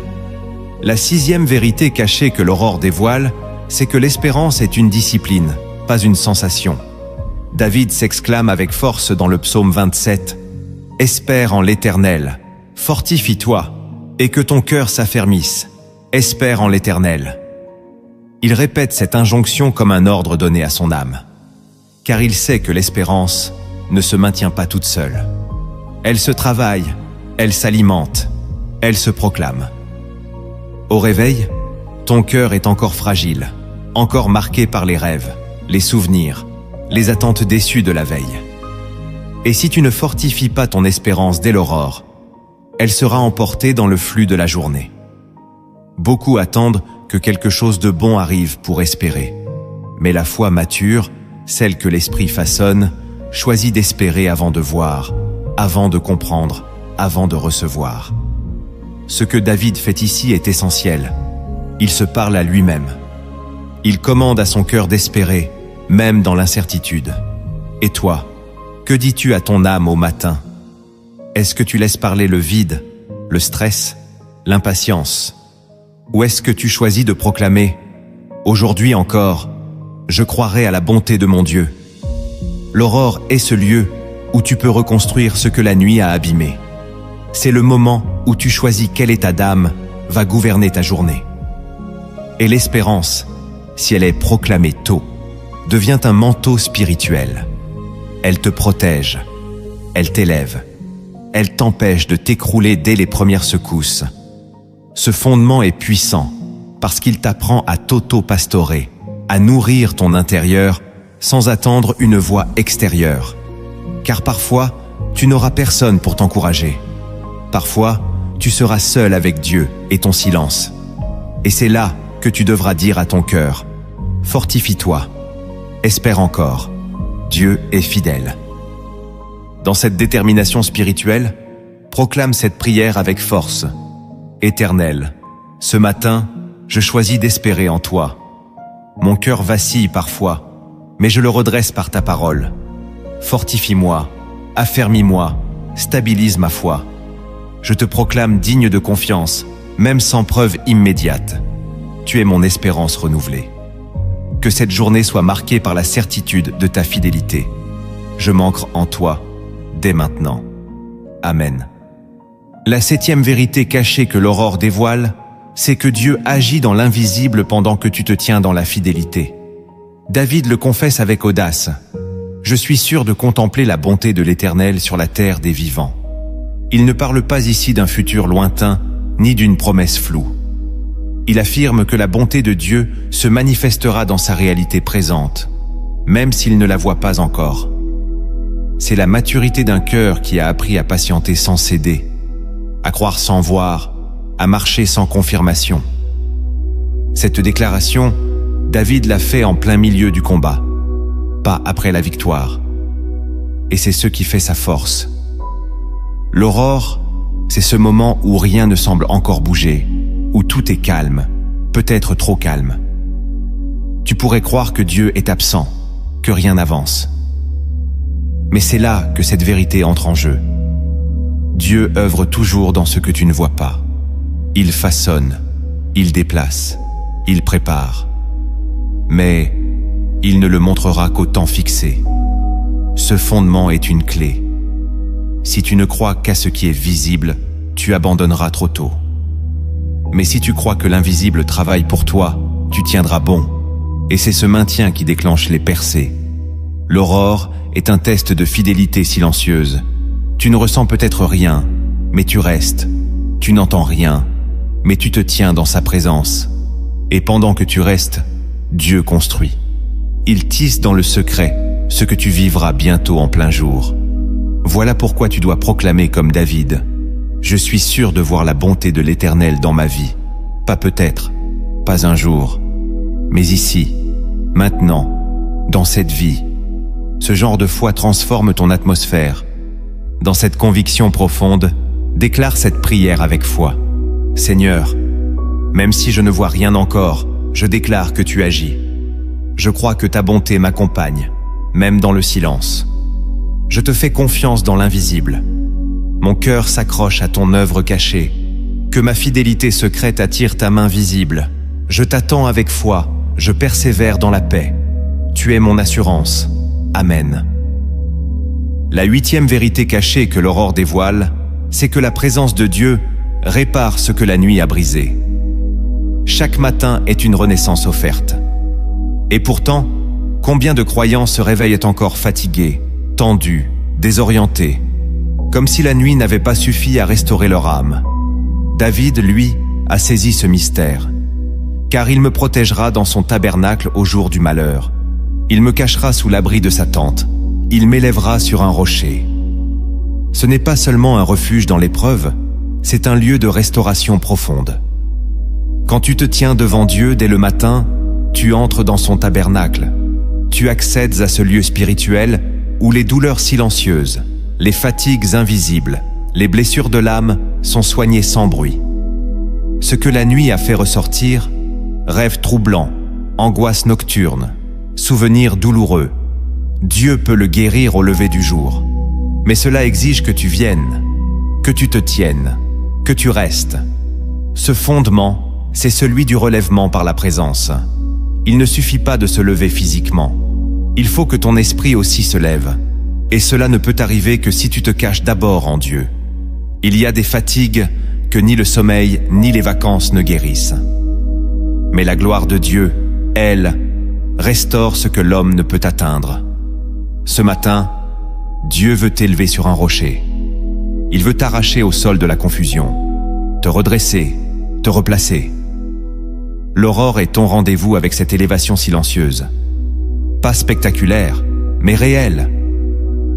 A: La 6e vérité cachée que l'aurore dévoile, c'est que l'espérance est une discipline, pas une sensation. David s'exclame avec force dans le psaume 27. « Espère en l'Éternel, fortifie-toi, et que ton cœur s'affermisse. Espère en l'Éternel. » Il répète cette injonction comme un ordre donné à son âme. Car il sait que l'espérance ne se maintient pas toute seule. Elle se travaille, elle s'alimente, elle se proclame. Au réveil, ton cœur est encore fragile, encore marqué par les rêves, les souvenirs, les attentes déçues de la veille. Et si tu ne fortifies pas ton espérance dès l'aurore, elle sera emportée dans le flux de la journée. Beaucoup attendent que quelque chose de bon arrive pour espérer. Mais la foi mature, celle que l'esprit façonne, choisit d'espérer avant de voir, avant de comprendre, avant de recevoir. Ce que David fait ici est essentiel. Il se parle à lui-même. Il commande à son cœur d'espérer, même dans l'incertitude. Et toi, que dis-tu à ton âme au matin? Est-ce que tu laisses parler le vide, le stress, l'impatience? Ou est-ce que tu choisis de proclamer « Aujourd'hui encore, je croirai à la bonté de mon Dieu ». L'aurore est ce lieu où tu peux reconstruire ce que la nuit a abîmé. C'est le moment où tu choisis quel état d'âme va gouverner ta journée. Et l'espérance, si elle est proclamée tôt, devient un manteau spirituel. Elle te protège, elle t'élève, elle t'empêche de t'écrouler dès les premières secousses. Ce fondement est puissant parce qu'il t'apprend à t'auto-pastorer, à nourrir ton intérieur sans attendre une voix extérieure. Car parfois, tu n'auras personne pour t'encourager. Parfois, tu seras seul avec Dieu et ton silence. Et c'est là que tu devras dire à ton cœur: fortifie-toi, espère encore, Dieu est fidèle. Dans cette détermination spirituelle, proclame cette prière avec force. Éternel, ce matin, je choisis d'espérer en toi. Mon cœur vacille parfois, mais je le redresse par ta parole. Fortifie-moi, affermis-moi, stabilise ma foi. Je te proclame digne de confiance, même sans preuve immédiate. Tu es mon espérance renouvelée. Que cette journée soit marquée par la certitude de ta fidélité. Je m'ancre en toi, dès maintenant. Amen. La 7e vérité cachée que l'aurore dévoile, c'est que Dieu agit dans l'invisible pendant que tu te tiens dans la fidélité. David le confesse avec audace. Je suis sûr de contempler la bonté de l'Éternel sur la terre des vivants. Il ne parle pas ici d'un futur lointain, ni d'une promesse floue. Il affirme que la bonté de Dieu se manifestera dans sa réalité présente, même s'il ne la voit pas encore. C'est la maturité d'un cœur qui a appris à patienter sans céder, à croire sans voir, à marcher sans confirmation. Cette déclaration, David l'a fait en plein milieu du combat, pas après la victoire. Et c'est ce qui fait sa force. L'aurore, c'est ce moment où rien ne semble encore bouger, où tout est calme, peut-être trop calme. Tu pourrais croire que Dieu est absent, que rien n'avance. Mais c'est là que cette vérité entre en jeu. Dieu œuvre toujours dans ce que tu ne vois pas. Il façonne, il déplace, il prépare. Mais il ne le montrera qu'au temps fixé. Ce fondement est une clé. Si tu ne crois qu'à ce qui est visible, tu abandonneras trop tôt. Mais si tu crois que l'invisible travaille pour toi, tu tiendras bon. Et c'est ce maintien qui déclenche les percées. L'aurore est un test de fidélité silencieuse. Tu ne ressens peut-être rien, mais tu restes. Tu n'entends rien, mais tu te tiens dans sa présence. Et pendant que tu restes, Dieu construit. Il tisse dans le secret ce que tu vivras bientôt en plein jour. Voilà pourquoi tu dois proclamer comme David: je suis sûr de voir la bonté de l'Éternel dans ma vie. Pas peut-être, pas un jour, mais ici, maintenant, dans cette vie. Ce genre de foi transforme ton atmosphère. Dans cette conviction profonde, déclare cette prière avec foi. Seigneur, même si je ne vois rien encore, je déclare que tu agis. Je crois que ta bonté m'accompagne, même dans le silence. Je te fais confiance dans l'invisible. Mon cœur s'accroche à ton œuvre cachée. Que ma fidélité secrète attire ta main visible. Je t'attends avec foi, je persévère dans la paix. Tu es mon assurance. Amen. La 8e vérité cachée que l'aurore dévoile, c'est que la présence de Dieu répare ce que la nuit a brisé. Chaque matin est une renaissance offerte. Et pourtant, combien de croyants se réveillent encore fatigués, tendus, désorientés, comme si la nuit n'avait pas suffi à restaurer leur âme. David, lui, a saisi ce mystère. Car il me protégera dans son tabernacle au jour du malheur. Il me cachera sous l'abri de sa tente. Il m'élèvera sur un rocher. Ce n'est pas seulement un refuge dans l'épreuve, c'est un lieu de restauration profonde. Quand tu te tiens devant Dieu dès le matin, tu entres dans son tabernacle. Tu accèdes à ce lieu spirituel où les douleurs silencieuses, les fatigues invisibles, les blessures de l'âme sont soignées sans bruit. Ce que la nuit a fait ressortir, rêves troublants, angoisses nocturnes, souvenirs douloureux, Dieu peut le guérir au lever du jour. Mais cela exige que tu viennes, que tu te tiennes, que tu restes. Ce fondement, c'est celui du relèvement par la présence. Il ne suffit pas de se lever physiquement. Il faut que ton esprit aussi se lève. Et cela ne peut arriver que si tu te caches d'abord en Dieu. Il y a des fatigues que ni le sommeil ni les vacances ne guérissent. Mais la gloire de Dieu, elle, restaure ce que l'homme ne peut atteindre. Ce matin, Dieu veut t'élever sur un rocher. Il veut t'arracher au sol de la confusion, te redresser, te replacer. L'aurore est ton rendez-vous avec cette élévation silencieuse. Pas spectaculaire, mais réelle.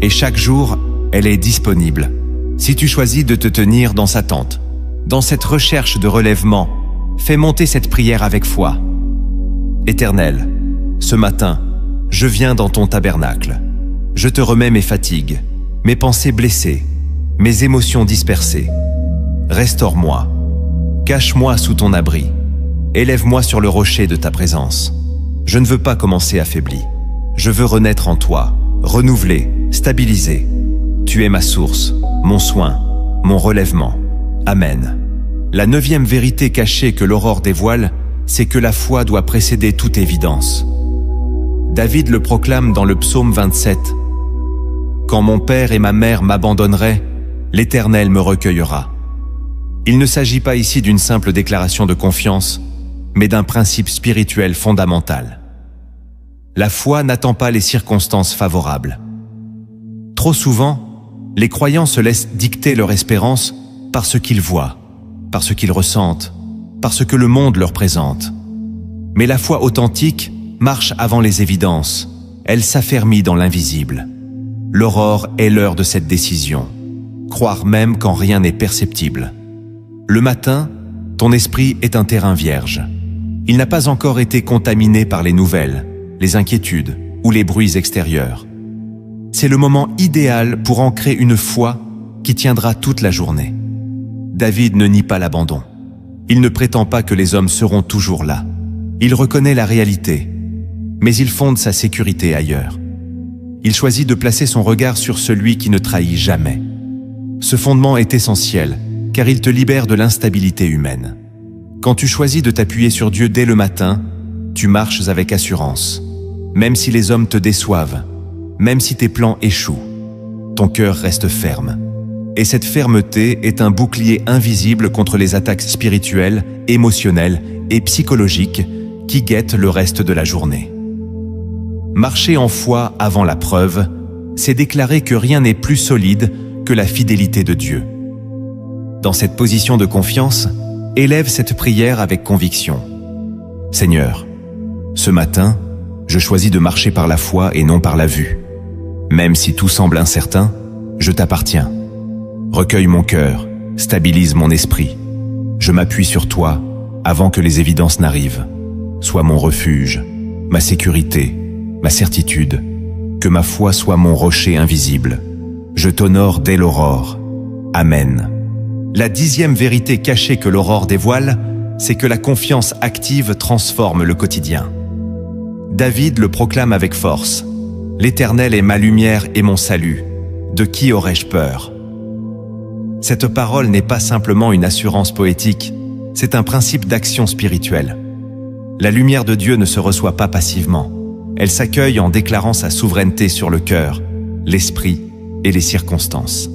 A: Et chaque jour, elle est disponible. Si tu choisis de te tenir dans sa tente, dans cette recherche de relèvement, fais monter cette prière avec foi. Éternel, ce matin, je viens dans ton tabernacle. Je te remets mes fatigues, mes pensées blessées, mes émotions dispersées. Restaure-moi, cache-moi sous ton abri, élève-moi sur le rocher de ta présence. Je ne veux pas commencer affaibli. Je veux renaître en toi, renouvelé, stabilisé. Tu es ma source, mon soin, mon relèvement. Amen. La 9e vérité cachée que l'aurore dévoile, c'est que la foi doit précéder toute évidence. David le proclame dans le psaume 27. « Quand mon père et ma mère m'abandonneraient, l'Éternel me recueillera. » Il ne s'agit pas ici d'une simple déclaration de confiance, mais d'un principe spirituel fondamental. La foi n'attend pas les circonstances favorables. Trop souvent, les croyants se laissent dicter leur espérance par ce qu'ils voient, par ce qu'ils ressentent, par ce que le monde leur présente. Mais la foi authentique marche avant les évidences, elle s'affermit dans l'invisible. L'aurore est l'heure de cette décision, croire même quand rien n'est perceptible. Le matin, ton esprit est un terrain vierge. Il n'a pas encore été contaminé par les nouvelles, les inquiétudes ou les bruits extérieurs. C'est le moment idéal pour ancrer une foi qui tiendra toute la journée. David ne nie pas l'abandon. Il ne prétend pas que les hommes seront toujours là. Il reconnaît la réalité, mais il fonde sa sécurité ailleurs. Il choisit de placer son regard sur celui qui ne trahit jamais. Ce fondement est essentiel, car il te libère de l'instabilité humaine. Quand tu choisis de t'appuyer sur Dieu dès le matin, tu marches avec assurance. Même si les hommes te déçoivent, même si tes plans échouent, ton cœur reste ferme. Et cette fermeté est un bouclier invisible contre les attaques spirituelles, émotionnelles et psychologiques qui guettent le reste de la journée. Marcher en foi avant la preuve, c'est déclarer que rien n'est plus solide que la fidélité de Dieu. Dans cette position de confiance, élève cette prière avec conviction. Seigneur, ce matin, je choisis de marcher par la foi et non par la vue. Même si tout semble incertain, je t'appartiens. Recueille mon cœur, stabilise mon esprit. Je m'appuie sur toi avant que les évidences n'arrivent. Sois mon refuge, ma sécurité, ma certitude. Que ma foi soit mon rocher invisible. Je t'honore dès l'aurore. Amen. La 10e vérité cachée que l'aurore dévoile, c'est que la confiance active transforme le quotidien. David le proclame avec force. « L'Éternel est ma lumière et mon salut. De qui aurais-je peur ?» Cette parole n'est pas simplement une assurance poétique, c'est un principe d'action spirituelle. La lumière de Dieu ne se reçoit pas passivement. Elle s'accueille en déclarant sa souveraineté sur le cœur, l'esprit et les circonstances.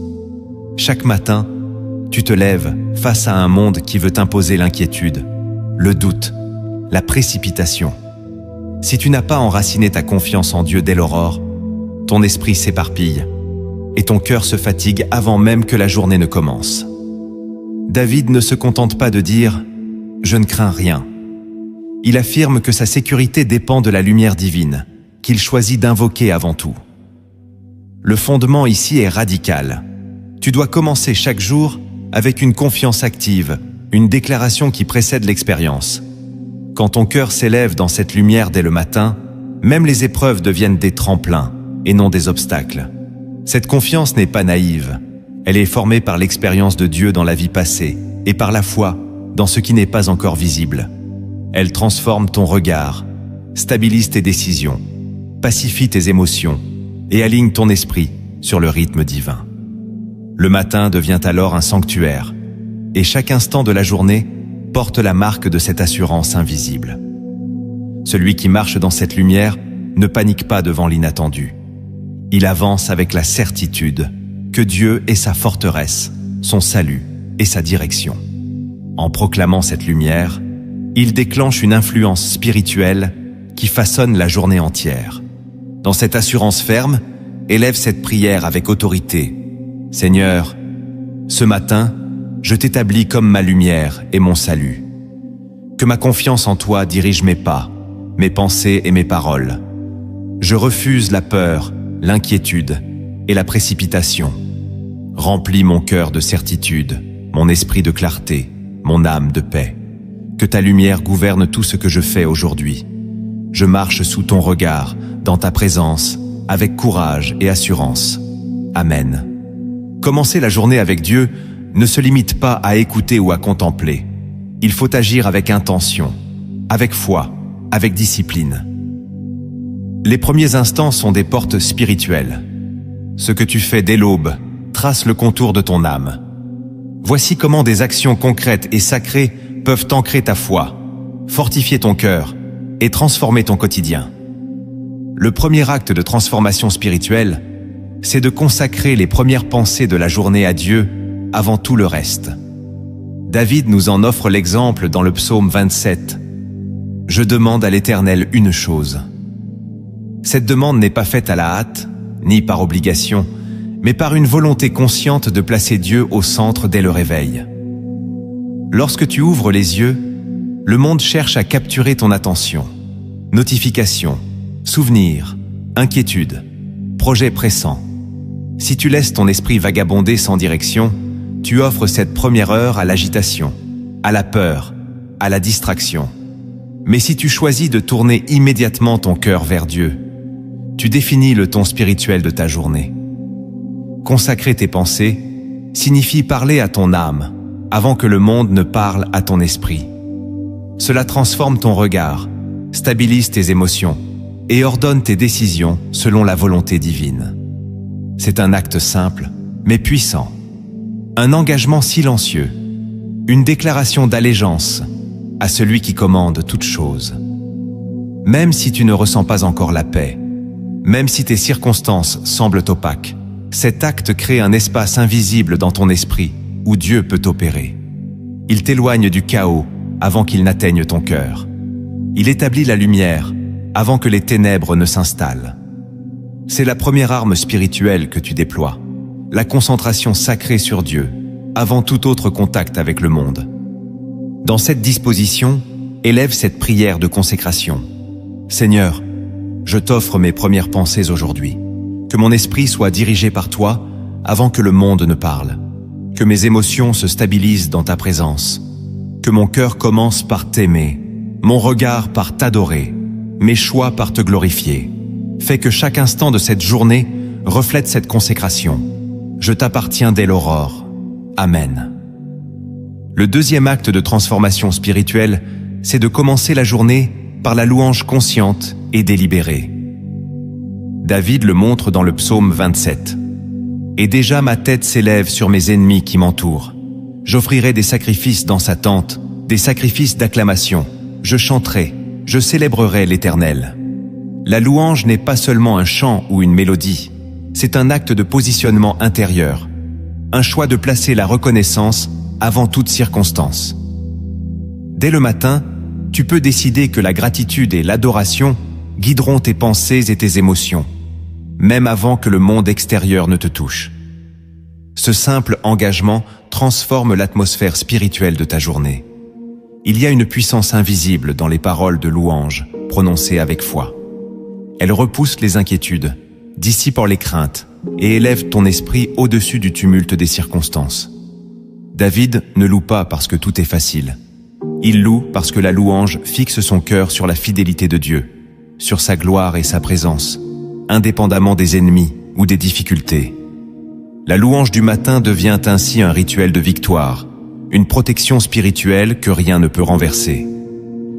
A: Chaque matin, tu te lèves face à un monde qui veut t'imposer l'inquiétude, le doute, la précipitation. Si tu n'as pas enraciné ta confiance en Dieu dès l'aurore, ton esprit s'éparpille et ton cœur se fatigue avant même que la journée ne commence. David ne se contente pas de dire « Je ne crains rien ». Il affirme que sa sécurité dépend de la lumière divine, qu'il choisit d'invoquer avant tout. Le fondement ici est radical. Tu dois commencer chaque jour avec une confiance active, une déclaration qui précède l'expérience. Quand ton cœur s'élève dans cette lumière dès le matin, même les épreuves deviennent des tremplins et non des obstacles. Cette confiance n'est pas naïve. Elle est formée par l'expérience de Dieu dans la vie passée et par la foi dans ce qui n'est pas encore visible. Elle transforme ton regard, stabilise tes décisions, pacifie tes émotions et aligne ton esprit sur le rythme divin. Le matin devient alors un sanctuaire et chaque instant de la journée porte la marque de cette assurance invisible. Celui qui marche dans cette lumière ne panique pas devant l'inattendu. Il avance avec la certitude que Dieu est sa forteresse, son salut et sa direction. En proclamant cette lumière, Il déclenche une influence spirituelle qui façonne la journée entière. Dans cette assurance ferme, élève cette prière avec autorité. Seigneur, ce matin, je t'établis comme ma lumière et mon salut. Que ma confiance en toi dirige mes pas, mes pensées et mes paroles. Je refuse la peur, l'inquiétude et la précipitation. Remplis mon cœur de certitude, mon esprit de clarté, mon âme de paix. Que ta lumière gouverne tout ce que je fais aujourd'hui. Je marche sous ton regard, dans ta présence, avec courage et assurance. Amen. Commencer la journée avec Dieu ne se limite pas à écouter ou à contempler. Il faut agir avec intention, avec foi, avec discipline. Les premiers instants sont des portes spirituelles. Ce que tu fais dès l'aube trace le contour de ton âme. Voici comment des actions concrètes et sacrées peuvent ancrer ta foi, fortifier ton cœur et transformer ton quotidien. Le premier acte de transformation spirituelle, c'est de consacrer les premières pensées de la journée à Dieu avant tout le reste. David nous en offre l'exemple dans le psaume 27. « Je demande à l'Éternel une chose. » Cette demande n'est pas faite à la hâte, ni par obligation, mais par une volonté consciente de placer Dieu au centre dès le réveil. Lorsque tu ouvres les yeux, le monde cherche à capturer ton attention. Notifications, souvenirs, inquiétudes, projets pressants. Si tu laisses ton esprit vagabonder sans direction, tu offres cette première heure à l'agitation, à la peur, à la distraction. Mais si tu choisis de tourner immédiatement ton cœur vers Dieu, tu définis le ton spirituel de ta journée. Consacrer tes pensées signifie parler à ton âme avant que le monde ne parle à ton esprit. Cela transforme ton regard, stabilise tes émotions et ordonne tes décisions selon la volonté divine. C'est un acte simple, mais puissant. Un engagement silencieux, une déclaration d'allégeance à celui qui commande toutes choses. Même si tu ne ressens pas encore la paix, même si tes circonstances semblent opaques, cet acte crée un espace invisible dans ton esprit où Dieu peut opérer. Il t'éloigne du chaos avant qu'il n'atteigne ton cœur. Il établit la lumière avant que les ténèbres ne s'installent. C'est la première arme spirituelle que tu déploies, la concentration sacrée sur Dieu, avant tout autre contact avec le monde. Dans cette disposition, élève cette prière de consécration. Seigneur, je t'offre mes premières pensées aujourd'hui. Que mon esprit soit dirigé par toi avant que le monde ne parle. Que mes émotions se stabilisent dans ta présence. Que mon cœur commence par t'aimer, mon regard par t'adorer, mes choix par te glorifier. Fais que chaque instant de cette journée reflète cette consécration. Je t'appartiens dès l'aurore. Amen. Le deuxième acte de transformation spirituelle, c'est de commencer la journée par la louange consciente et délibérée. David le montre dans le psaume 27. « Et déjà ma tête s'élève sur mes ennemis qui m'entourent. J'offrirai des sacrifices dans sa tente, des sacrifices d'acclamation. Je chanterai, je célébrerai l'Éternel. » La louange n'est pas seulement un chant ou une mélodie, c'est un acte de positionnement intérieur, un choix de placer la reconnaissance avant toute circonstance. Dès le matin, tu peux décider que la gratitude et l'adoration guideront tes pensées et tes émotions, même avant que le monde extérieur ne te touche. Ce simple engagement transforme l'atmosphère spirituelle de ta journée. Il y a une puissance invisible dans les paroles de louange prononcées avec foi. Elles repoussent les inquiétudes, dissipent les craintes et élèvent ton esprit au-dessus du tumulte des circonstances. David ne loue pas parce que tout est facile. Il loue parce que la louange fixe son cœur sur la fidélité de Dieu, sur sa gloire et sa présence, indépendamment des ennemis ou des difficultés. La louange du matin devient ainsi un rituel de victoire, une protection spirituelle que rien ne peut renverser.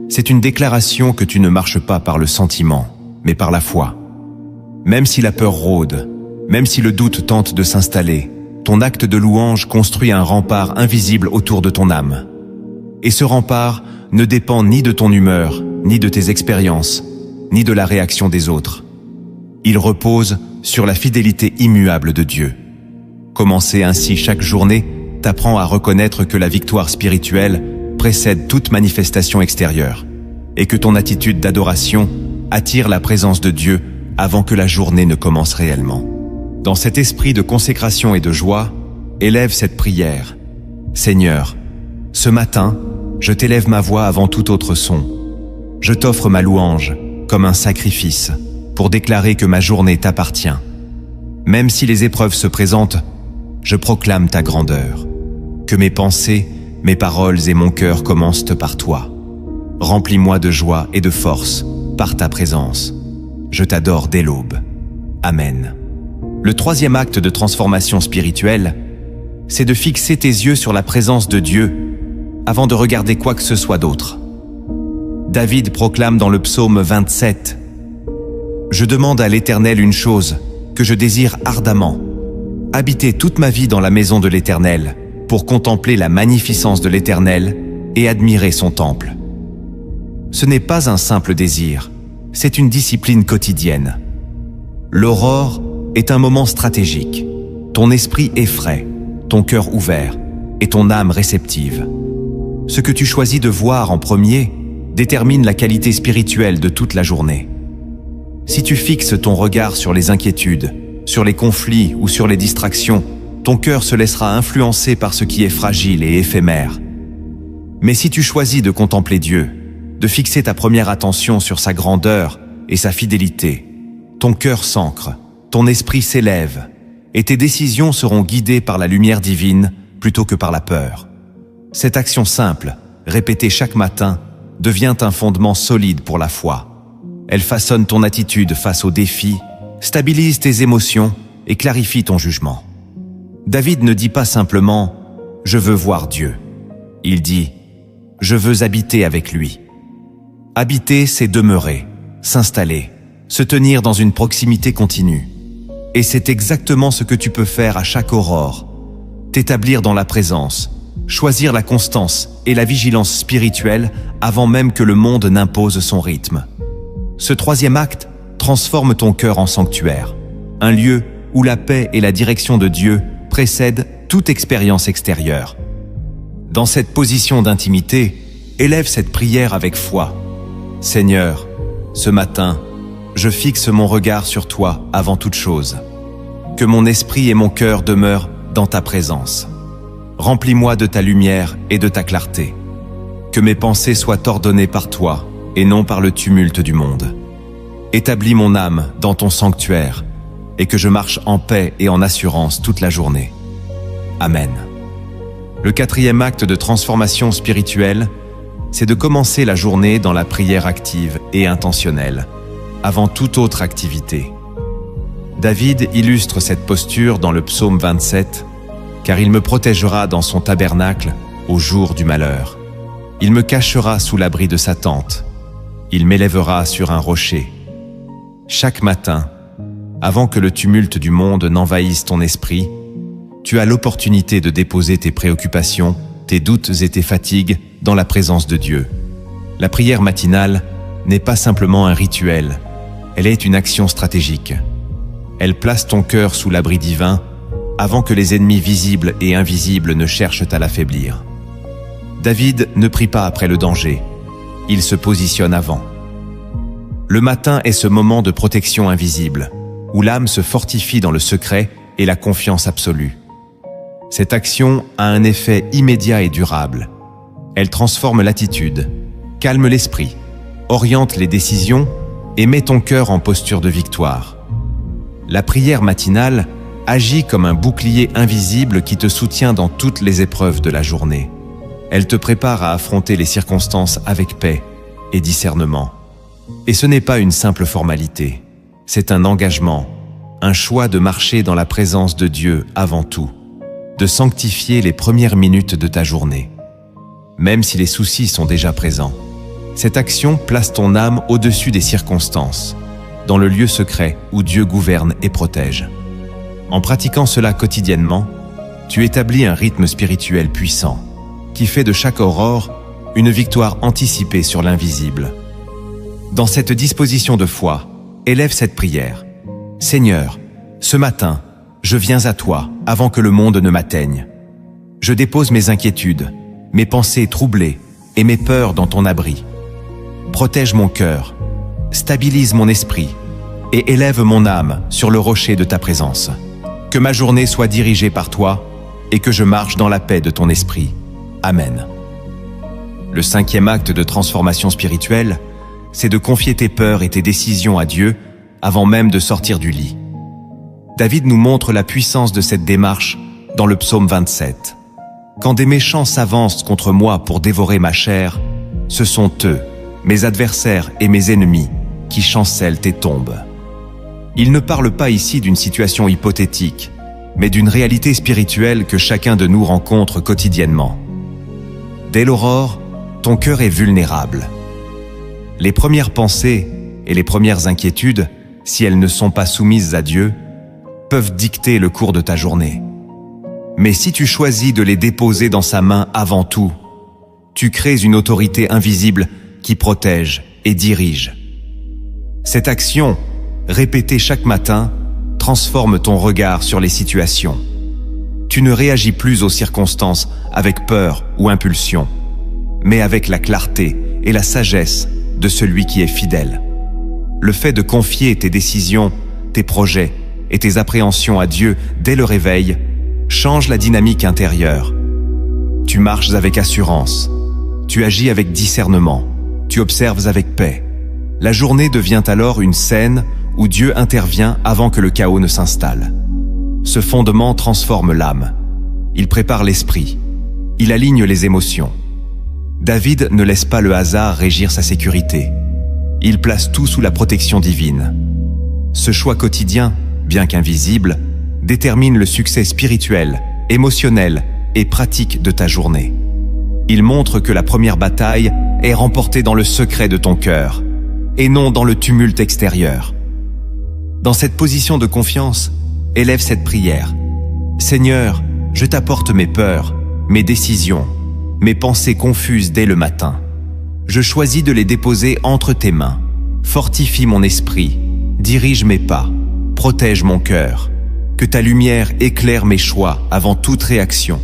A: C'est une déclaration que tu ne marches pas par le sentiment, mais par la foi. Même si la peur rôde, même si le doute tente de s'installer, ton acte de louange construit un rempart invisible autour de ton âme. Et ce rempart ne dépend ni de ton humeur, ni de tes expériences, ni de la réaction des autres. Il repose sur la fidélité immuable de Dieu. Commencer ainsi chaque journée t'apprend à reconnaître que la victoire spirituelle précède toute manifestation extérieure et que ton attitude d'adoration attire la présence de Dieu avant que la journée ne commence réellement. Dans cet esprit de consécration et de joie, élève cette prière. Seigneur, ce matin, je t'élève ma voix avant tout autre son. Je t'offre ma louange comme un sacrifice pour déclarer que ma journée t'appartient. Même si les épreuves se présentent, je proclame ta grandeur. Que mes pensées, mes paroles et mon cœur commencent par toi. Remplis-moi de joie et de force par ta présence. Je t'adore dès l'aube. Amen. Le troisième acte de transformation spirituelle, c'est de fixer tes yeux sur la présence de Dieu avant de regarder quoi que ce soit d'autre. David proclame dans le psaume 27 « Je demande à l'Éternel une chose que je désire ardemment, habiter toute ma vie dans la maison de l'Éternel pour contempler la magnificence de l'Éternel et admirer son temple. » Ce n'est pas un simple désir, c'est une discipline quotidienne. L'aurore est un moment stratégique. Ton esprit est frais, ton cœur ouvert et ton âme réceptive. Ce que tu choisis de voir en premier détermine la qualité spirituelle de toute la journée. Si tu fixes ton regard sur les inquiétudes, sur les conflits ou sur les distractions, ton cœur se laissera influencer par ce qui est fragile et éphémère. Mais si tu choisis de contempler Dieu, de fixer ta première attention sur sa grandeur et sa fidélité, ton cœur s'ancre, ton esprit s'élève, et tes décisions seront guidées par la lumière divine plutôt que par la peur. Cette action simple, répétée chaque matin, devient un fondement solide pour la foi. Elle façonne ton attitude face aux défis, stabilise tes émotions et clarifie ton jugement. David ne dit pas simplement « Je veux voir Dieu ». Il dit « Je veux habiter avec lui ». Habiter, c'est demeurer, s'installer, se tenir dans une proximité continue. Et c'est exactement ce que tu peux faire à chaque aurore. T'établir dans la présence, choisir la constance et la vigilance spirituelle avant même que le monde n'impose son rythme. Ce troisième acte transforme ton cœur en sanctuaire, un lieu où la paix et la direction de Dieu précèdent toute expérience extérieure. Dans cette position d'intimité, élève cette prière avec foi. Seigneur, ce matin, je fixe mon regard sur toi avant toute chose. Que mon esprit et mon cœur demeurent dans ta présence. Remplis-moi de ta lumière et de ta clarté. Que mes pensées soient ordonnées par toi et non par le tumulte du monde. Établis mon âme dans ton sanctuaire et que je marche en paix et en assurance toute la journée. Amen. Le quatrième acte de transformation spirituelle, c'est de commencer la journée dans la prière active et intentionnelle, avant toute autre activité. David illustre cette posture dans le psaume 27, « Car il me protégera dans son tabernacle au jour du malheur. Il me cachera sous l'abri de sa tente. Il m'élèvera sur un rocher. » Chaque matin, avant que le tumulte du monde n'envahisse ton esprit, tu as l'opportunité de déposer tes préoccupations, tes doutes et tes fatigues dans la présence de Dieu. La prière matinale n'est pas simplement un rituel, elle est une action stratégique. Elle place ton cœur sous l'abri divin avant que les ennemis visibles et invisibles ne cherchent à l'affaiblir. David ne prie pas après le danger, il se positionne avant. Le matin est ce moment de protection invisible, où l'âme se fortifie dans le secret et la confiance absolue. Cette action a un effet immédiat et durable. Elle transforme l'attitude, calme l'esprit, oriente les décisions et met ton cœur en posture de victoire. La prière matinale agit comme un bouclier invisible qui te soutient dans toutes les épreuves de la journée. Elle te prépare à affronter les circonstances avec paix et discernement. Et ce n'est pas une simple formalité, c'est un engagement, un choix de marcher dans la présence de Dieu avant tout, de sanctifier les premières minutes de ta journée. Même si les soucis sont déjà présents, cette action place ton âme au-dessus des circonstances, dans le lieu secret où Dieu gouverne et protège. En pratiquant cela quotidiennement, tu établis un rythme spirituel puissant, qui fait de chaque aurore une victoire anticipée sur l'invisible. Dans cette disposition de foi, élève cette prière. Seigneur, ce matin, je viens à toi avant que le monde ne m'atteigne. Je dépose mes inquiétudes, mes pensées troublées et mes peurs dans ton abri. Protège mon cœur, stabilise mon esprit et élève mon âme sur le rocher de ta présence. Que ma journée soit dirigée par toi et que je marche dans la paix de ton esprit. Amen. Le 5e acte de transformation spirituelle, c'est de confier tes peurs et tes décisions à Dieu avant même de sortir du lit. David nous montre la puissance de cette démarche dans le psaume 27. Quand des méchants s'avancent contre moi pour dévorer ma chair, ce sont eux, mes adversaires et mes ennemis, qui chancellent et tombent. Il ne parle pas ici d'une situation hypothétique, mais d'une réalité spirituelle que chacun de nous rencontre quotidiennement. Dès l'aurore, ton cœur est vulnérable. Les premières pensées et les premières inquiétudes, si elles ne sont pas soumises à Dieu, peuvent dicter le cours de ta journée. Mais si tu choisis de les déposer dans sa main avant tout, tu crées une autorité invisible qui protège et dirige. Cette action, répétée chaque matin, transforme ton regard sur les situations. Tu ne réagis plus aux circonstances avec peur ou impulsion, mais avec la clarté et la sagesse de celui qui est fidèle. Le fait de confier tes décisions, tes projets et tes appréhensions à Dieu dès le réveil change la dynamique intérieure. Tu marches avec assurance, tu agis avec discernement, tu observes avec paix. La journée devient alors une scène où Dieu intervient avant que le chaos ne s'installe. Ce fondement transforme l'âme. Il prépare l'esprit. Il aligne les émotions. David ne laisse pas le hasard régir sa sécurité. Il place tout sous la protection divine. Ce choix quotidien, bien qu'invisible, détermine le succès spirituel, émotionnel et pratique de ta journée. Il montre que la première bataille est remportée dans le secret de ton cœur, et non dans le tumulte extérieur. Dans cette position de confiance, élève cette prière. Seigneur, je t'apporte mes peurs, mes décisions, mes pensées confuses dès le matin. Je choisis de les déposer entre tes mains. Fortifie mon esprit, dirige mes pas, protège mon cœur. Que ta lumière éclaire mes choix avant toute réaction.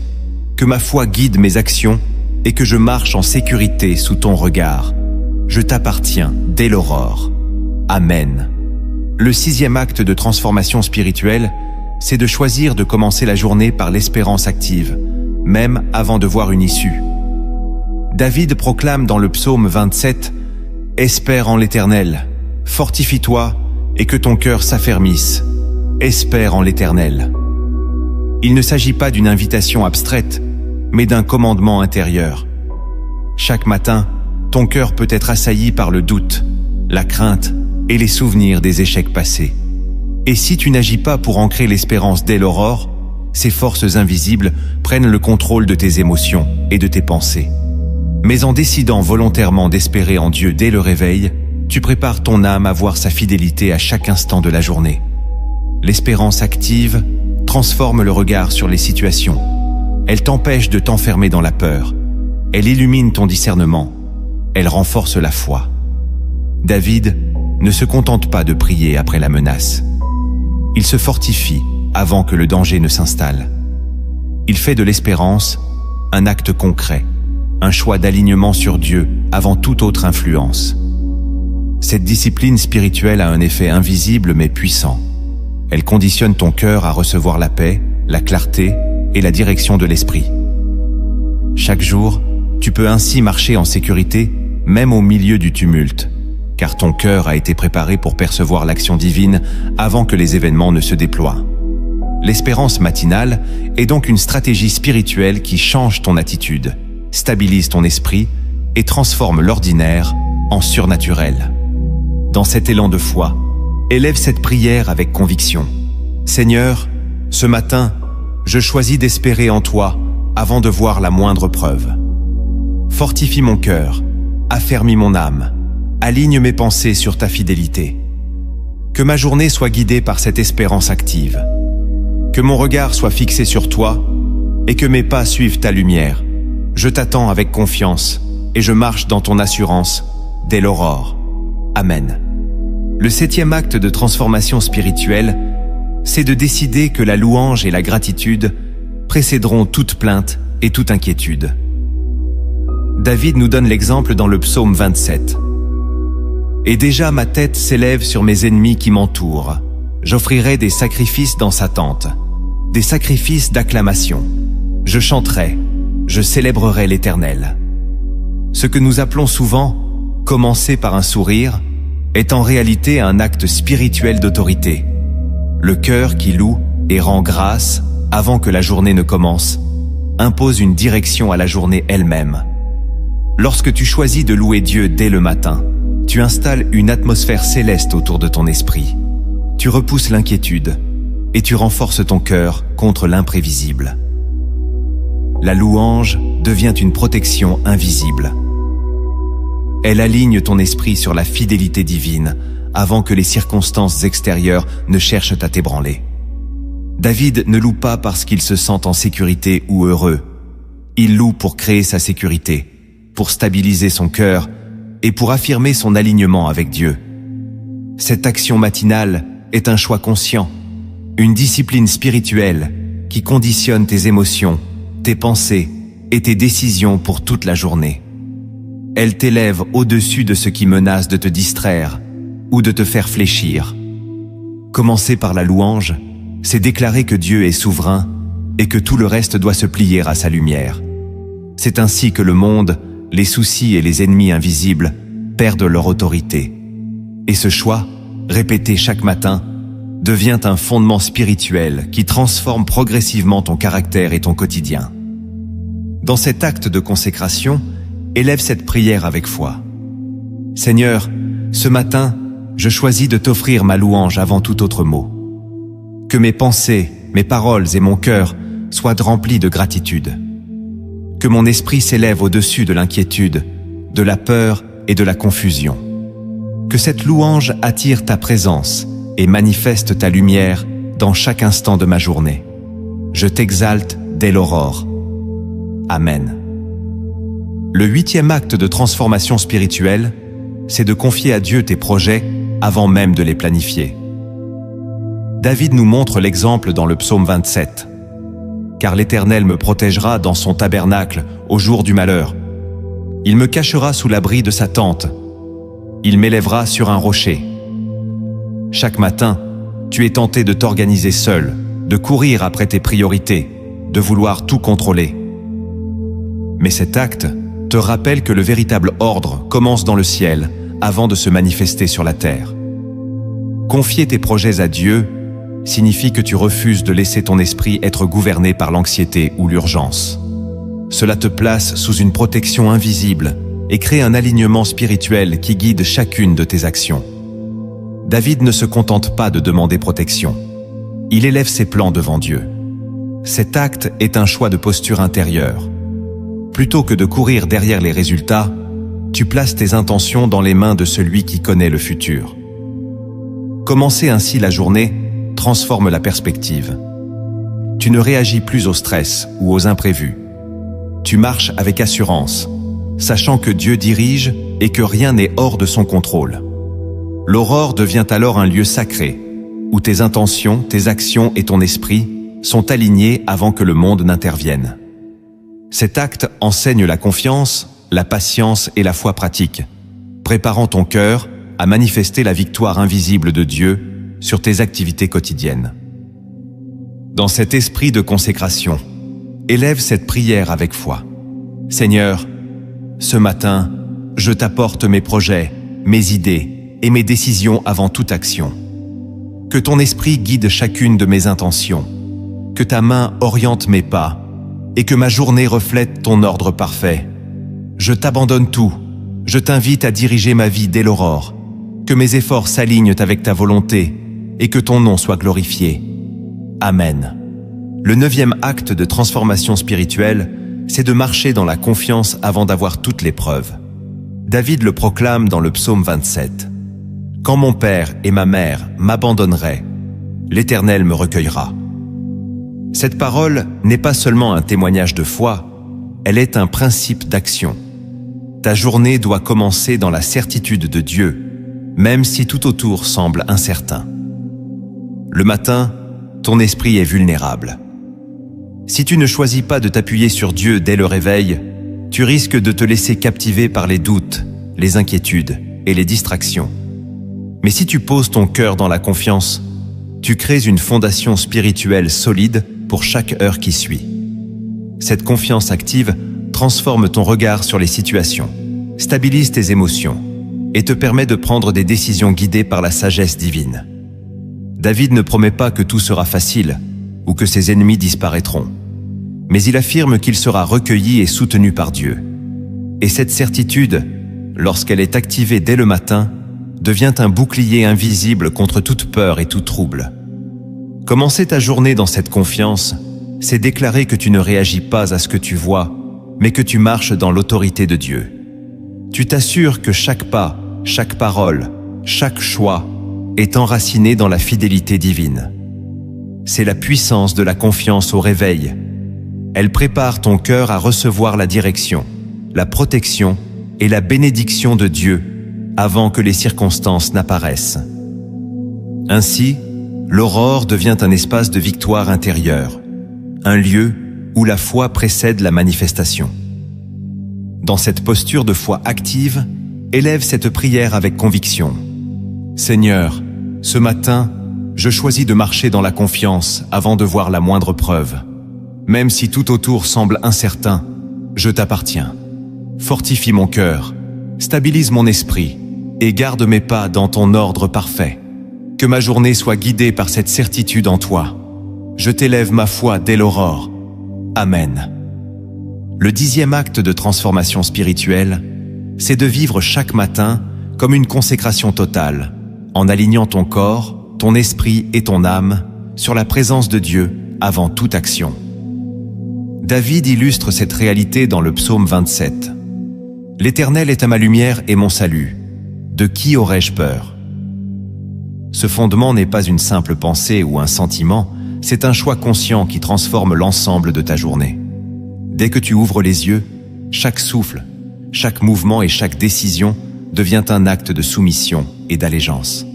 A: Que ma foi guide mes actions et que je marche en sécurité sous ton regard. Je t'appartiens dès l'aurore. Amen. Le 6e acte de transformation spirituelle, c'est de choisir de commencer la journée par l'espérance active, même avant de voir une issue. David proclame dans le psaume 27 « Espère en l'Éternel, fortifie-toi et que ton cœur s'affermisse. Espère en l'Éternel. » Il ne s'agit pas d'une invitation abstraite, mais d'un commandement intérieur. Chaque matin, ton cœur peut être assailli par le doute, la crainte et les souvenirs des échecs passés. Et si tu n'agis pas pour ancrer l'espérance dès l'aurore, ces forces invisibles prennent le contrôle de tes émotions et de tes pensées. Mais en décidant volontairement d'espérer en Dieu dès le réveil, tu prépares ton âme à voir sa fidélité à chaque instant de la journée. L'espérance active transforme le regard sur les situations. Elle t'empêche de t'enfermer dans la peur. Elle illumine ton discernement. Elle renforce la foi. David ne se contente pas de prier après la menace. Il se fortifie avant que le danger ne s'installe. Il fait de l'espérance un acte concret, un choix d'alignement sur Dieu avant toute autre influence. Cette discipline spirituelle a un effet invisible mais puissant. Elle conditionne ton cœur à recevoir la paix, la clarté et la direction de l'esprit. Chaque jour, tu peux ainsi marcher en sécurité, même au milieu du tumulte, car ton cœur a été préparé pour percevoir l'action divine avant que les événements ne se déploient. L'espérance matinale est donc une stratégie spirituelle qui change ton attitude, stabilise ton esprit et transforme l'ordinaire en surnaturel. Dans cet élan de foi, élève cette prière avec conviction. Seigneur, ce matin, je choisis d'espérer en toi avant de voir la moindre preuve. Fortifie mon cœur, affermis mon âme, aligne mes pensées sur ta fidélité. Que ma journée soit guidée par cette espérance active. Que mon regard soit fixé sur toi et que mes pas suivent ta lumière. Je t'attends avec confiance et je marche dans ton assurance dès l'aurore. Amen. Le 7e acte de transformation spirituelle, c'est de décider que la louange et la gratitude précéderont toute plainte et toute inquiétude. David nous donne l'exemple dans le psaume 27. « Et déjà ma tête s'élève sur mes ennemis qui m'entourent. J'offrirai des sacrifices dans sa tente, des sacrifices d'acclamation. Je chanterai, je célébrerai l'Éternel. » Ce que nous appelons souvent « commencer par un sourire » est en réalité un acte spirituel d'autorité. Le cœur qui loue et rend grâce avant que la journée ne commence impose une direction à la journée elle-même. Lorsque tu choisis de louer Dieu dès le matin, tu installes une atmosphère céleste autour de ton esprit. Tu repousses l'inquiétude et tu renforces ton cœur contre l'imprévisible. La louange devient une protection invisible. Elle aligne ton esprit sur la fidélité divine avant que les circonstances extérieures ne cherchent à t'ébranler. David ne loue pas parce qu'il se sent en sécurité ou heureux. Il loue pour créer sa sécurité, pour stabiliser son cœur et pour affirmer son alignement avec Dieu. Cette action matinale est un choix conscient, une discipline spirituelle qui conditionne tes émotions, tes pensées et tes décisions pour toute la journée. Elle t'élève au-dessus de ce qui menace de te distraire ou de te faire fléchir. Commencer par la louange, c'est déclarer que Dieu est souverain et que tout le reste doit se plier à sa lumière. C'est ainsi que le monde, les soucis et les ennemis invisibles perdent leur autorité. Et ce choix, répété chaque matin, devient un fondement spirituel qui transforme progressivement ton caractère et ton quotidien. Dans cet acte de consécration, élève cette prière avec foi. Seigneur, ce matin, je choisis de t'offrir ma louange avant tout autre mot. Que mes pensées, mes paroles et mon cœur soient remplis de gratitude. Que mon esprit s'élève au-dessus de l'inquiétude, de la peur et de la confusion. Que cette louange attire ta présence et manifeste ta lumière dans chaque instant de ma journée. Je t'exalte dès l'aurore. Amen. Le 8e acte de transformation spirituelle, c'est de confier à Dieu tes projets avant même de les planifier. David nous montre l'exemple dans le psaume 27. « Car l'Éternel me protégera dans son tabernacle au jour du malheur. Il me cachera sous l'abri de sa tente. Il m'élèvera sur un rocher. » Chaque matin, tu es tenté de t'organiser seul, de courir après tes priorités, de vouloir tout contrôler. Mais cet acte te rappelle que le véritable ordre commence dans le ciel avant de se manifester sur la terre. Confier tes projets à Dieu signifie que tu refuses de laisser ton esprit être gouverné par l'anxiété ou l'urgence. Cela te place sous une protection invisible et crée un alignement spirituel qui guide chacune de tes actions. David ne se contente pas de demander protection. Il élève ses plans devant Dieu. Cet acte est un choix de posture intérieure. Plutôt que de courir derrière les résultats, tu places tes intentions dans les mains de celui qui connaît le futur. Commencer ainsi la journée transforme la perspective. Tu ne réagis plus au stress ou aux imprévus. Tu marches avec assurance, sachant que Dieu dirige et que rien n'est hors de son contrôle. L'aurore devient alors un lieu sacré, où tes intentions, tes actions et ton esprit sont alignés avant que le monde n'intervienne. Cet acte enseigne la confiance, la patience et la foi pratique, préparant ton cœur à manifester la victoire invisible de Dieu sur tes activités quotidiennes. Dans cet esprit de consécration, élève cette prière avec foi. Seigneur, ce matin, je t'apporte mes projets, mes idées et mes décisions avant toute action. Que ton esprit guide chacune de mes intentions, que ta main oriente mes pas et que ma journée reflète ton ordre parfait. Je t'abandonne tout, je t'invite à diriger ma vie dès l'aurore, que mes efforts s'alignent avec ta volonté et que ton nom soit glorifié. Amen. Le 9e acte de transformation spirituelle, c'est de marcher dans la confiance avant d'avoir toutes les preuves. David le proclame dans le psaume 27. « Quand mon père et ma mère m'abandonneraient, l'Éternel me recueillera. » Cette parole n'est pas seulement un témoignage de foi, elle est un principe d'action. Ta journée doit commencer dans la certitude de Dieu, même si tout autour semble incertain. Le matin, ton esprit est vulnérable. Si tu ne choisis pas de t'appuyer sur Dieu dès le réveil, tu risques de te laisser captiver par les doutes, les inquiétudes et les distractions. Mais si tu poses ton cœur dans la confiance, tu crées une fondation spirituelle solide pour chaque heure qui suit. Cette confiance active transforme ton regard sur les situations, stabilise tes émotions et te permet de prendre des décisions guidées par la sagesse divine. David ne promet pas que tout sera facile ou que ses ennemis disparaîtront, mais il affirme qu'il sera recueilli et soutenu par Dieu. Et cette certitude, lorsqu'elle est activée dès le matin, devient un bouclier invisible contre toute peur et tout trouble. Commencer ta journée dans cette confiance, c'est déclarer que tu ne réagis pas à ce que tu vois, mais que tu marches dans l'autorité de Dieu. Tu t'assures que chaque pas, chaque parole, chaque choix est enraciné dans la fidélité divine. C'est la puissance de la confiance au réveil. Elle prépare ton cœur à recevoir la direction, la protection et la bénédiction de Dieu avant que les circonstances n'apparaissent. Ainsi, l'aurore devient un espace de victoire intérieure, un lieu où la foi précède la manifestation. Dans cette posture de foi active, élève cette prière avec conviction. Seigneur, ce matin, je choisis de marcher dans la confiance avant de voir la moindre preuve. Même si tout autour semble incertain, je t'appartiens. Fortifie mon cœur, stabilise mon esprit et garde mes pas dans ton ordre parfait. Que ma journée soit guidée par cette certitude en toi. Je t'élève ma foi dès l'aurore. Amen. Le 10e acte de transformation spirituelle, c'est de vivre chaque matin comme une consécration totale, en alignant ton corps, ton esprit et ton âme sur la présence de Dieu avant toute action. David illustre cette réalité dans le psaume 27. « L'Éternel est à ma lumière et mon salut. De qui aurais-je peur ?» Ce fondement n'est pas une simple pensée ou un sentiment, c'est un choix conscient qui transforme l'ensemble de ta journée. Dès que tu ouvres les yeux, chaque souffle, chaque mouvement et chaque décision devient un acte de soumission et d'allégeance.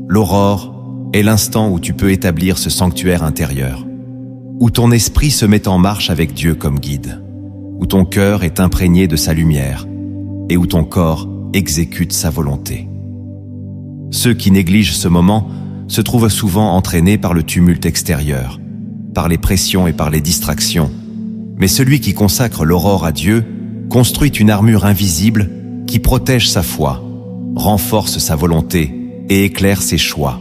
A: L'aurore est l'instant où tu peux établir ce sanctuaire intérieur, où ton esprit se met en marche avec Dieu comme guide, où ton cœur est imprégné de sa lumière et où ton corps exécute sa volonté. Ceux qui négligent ce moment se trouvent souvent entraînés par le tumulte extérieur, par les pressions et par les distractions. Mais celui qui consacre l'aurore à Dieu construit une armure invisible qui protège sa foi, renforce sa volonté et éclaire ses choix.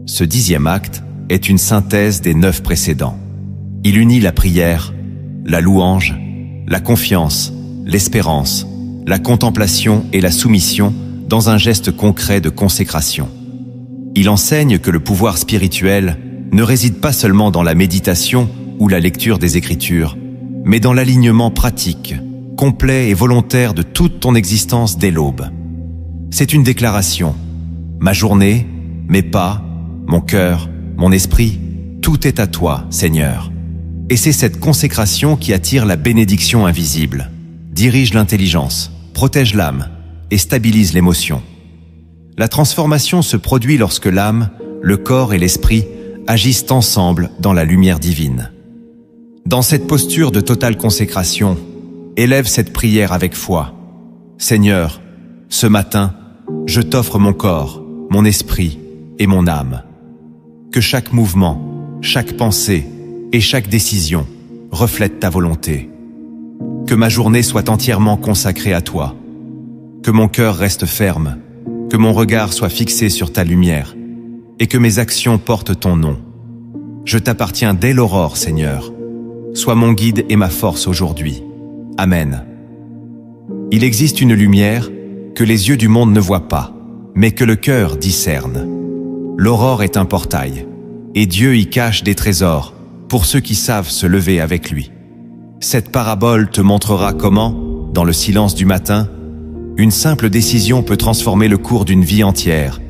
A: Ce 10e acte est une synthèse des 9 précédents. Il unit la prière, la louange, la confiance, l'espérance, la contemplation et la soumission dans un geste concret de consécration. Il enseigne que le pouvoir spirituel ne réside pas seulement dans la méditation ou la lecture des Écritures, mais dans l'alignement pratique, complet et volontaire de toute ton existence dès l'aube. C'est une déclaration. Ma journée, mes pas, mon cœur, mon esprit, tout est à toi, Seigneur. Et c'est cette consécration qui attire la bénédiction invisible, dirige l'intelligence, protège l'âme et stabilise l'émotion. La transformation se produit lorsque l'âme, le corps et l'esprit agissent ensemble dans la lumière divine. Dans cette posture de totale consécration, élève cette prière avec foi. Seigneur, ce matin, je t'offre mon corps, mon esprit et mon âme. Que chaque mouvement, chaque pensée et chaque décision reflète ta volonté. Que ma journée soit entièrement consacrée à toi. Que mon cœur reste ferme, que mon regard soit fixé sur ta lumière et que mes actions portent ton nom. Je t'appartiens dès l'aurore, Seigneur. Sois mon guide et ma force aujourd'hui. Amen. Il existe une lumière que les yeux du monde ne voient pas, mais que le cœur discerne. L'aurore est un portail, et Dieu y cache des trésors pour ceux qui savent se lever avec lui. Cette parabole te montrera comment, dans le silence du matin, une simple décision peut transformer le cours d'une vie entière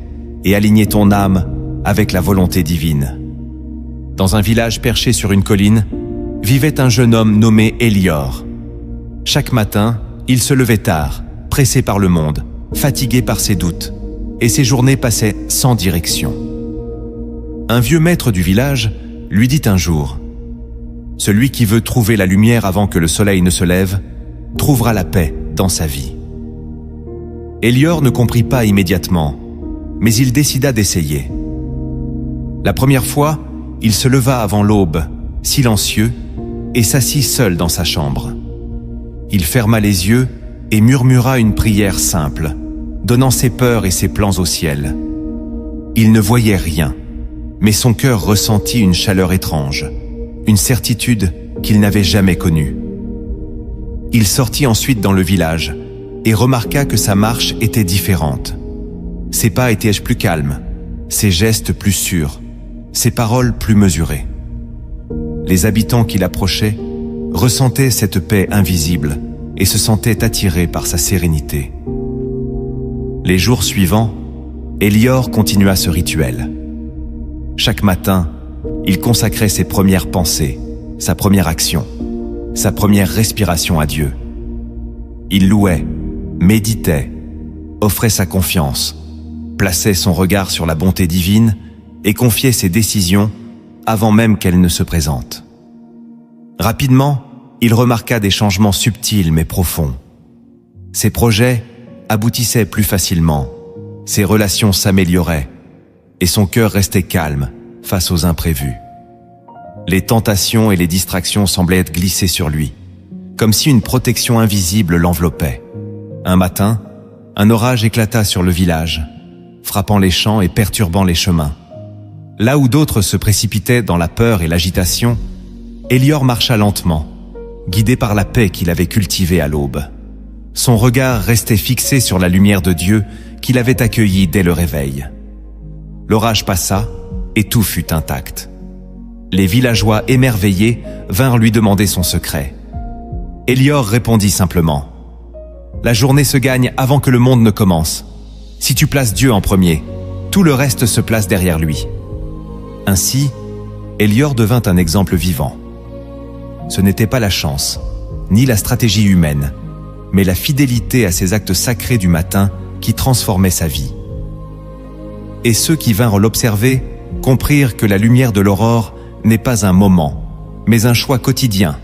A: et aligner ton âme avec la volonté divine. Dans un village perché sur une colline, vivait un jeune homme nommé Élior. Chaque matin, il se levait tard, pressé par le monde, fatigué par ses doutes, et ses journées passaient sans direction. Un vieux maître du village lui dit un jour « Celui qui veut trouver la lumière avant que le soleil ne se lève trouvera la paix dans sa vie. Elior ne comprit pas immédiatement, mais il décida d'essayer. La première fois, il se leva avant l'aube, silencieux, et s'assit seul dans sa chambre. Il ferma les yeux et murmura une prière simple, donnant ses peurs et ses plans au ciel. Il ne voyait rien, mais son cœur ressentit une chaleur étrange, une certitude qu'il n'avait jamais connue. Il sortit ensuite dans le village et remarqua que sa marche était différente. Ses pas étaient plus calmes, ses gestes plus sûrs, ses paroles plus mesurées. Les habitants qui l'approchaient ressentaient cette paix invisible et se sentaient attirés par sa sérénité. Les jours suivants, Elior continua ce rituel. Chaque matin, il consacrait ses premières pensées, sa première action, sa première respiration à Dieu. Il louait, méditait, offrait sa confiance, plaçait son regard sur la bonté divine et confiait ses décisions avant même qu'elles ne se présentent. Rapidement, il remarqua des changements subtils mais profonds. Ses projets aboutissaient plus facilement, ses relations s'amélioraient et son cœur restait calme face aux imprévus. Les tentations et les distractions semblaient être glissées sur lui, comme si une protection invisible l'enveloppait. Un matin, un orage éclata sur le village, frappant les champs et perturbant les chemins. Là où d'autres se précipitaient dans la peur et l'agitation, Elior marcha lentement, guidé par la paix qu'il avait cultivée à l'aube. Son regard restait fixé sur la lumière de Dieu qu'il avait accueillie dès le réveil. L'orage passa et tout fut intact. Les villageois émerveillés vinrent lui demander son secret. Elior répondit simplement : « La journée se gagne avant que le monde ne commence. Si tu places Dieu en premier, tout le reste se place derrière lui. » Ainsi, Elior devint un exemple vivant. Ce n'était pas la chance, ni la stratégie humaine, mais la fidélité à ses actes sacrés du matin qui transformait sa vie. Et ceux qui vinrent l'observer comprirent que la lumière de l'aurore n'est pas un moment, mais un choix quotidien,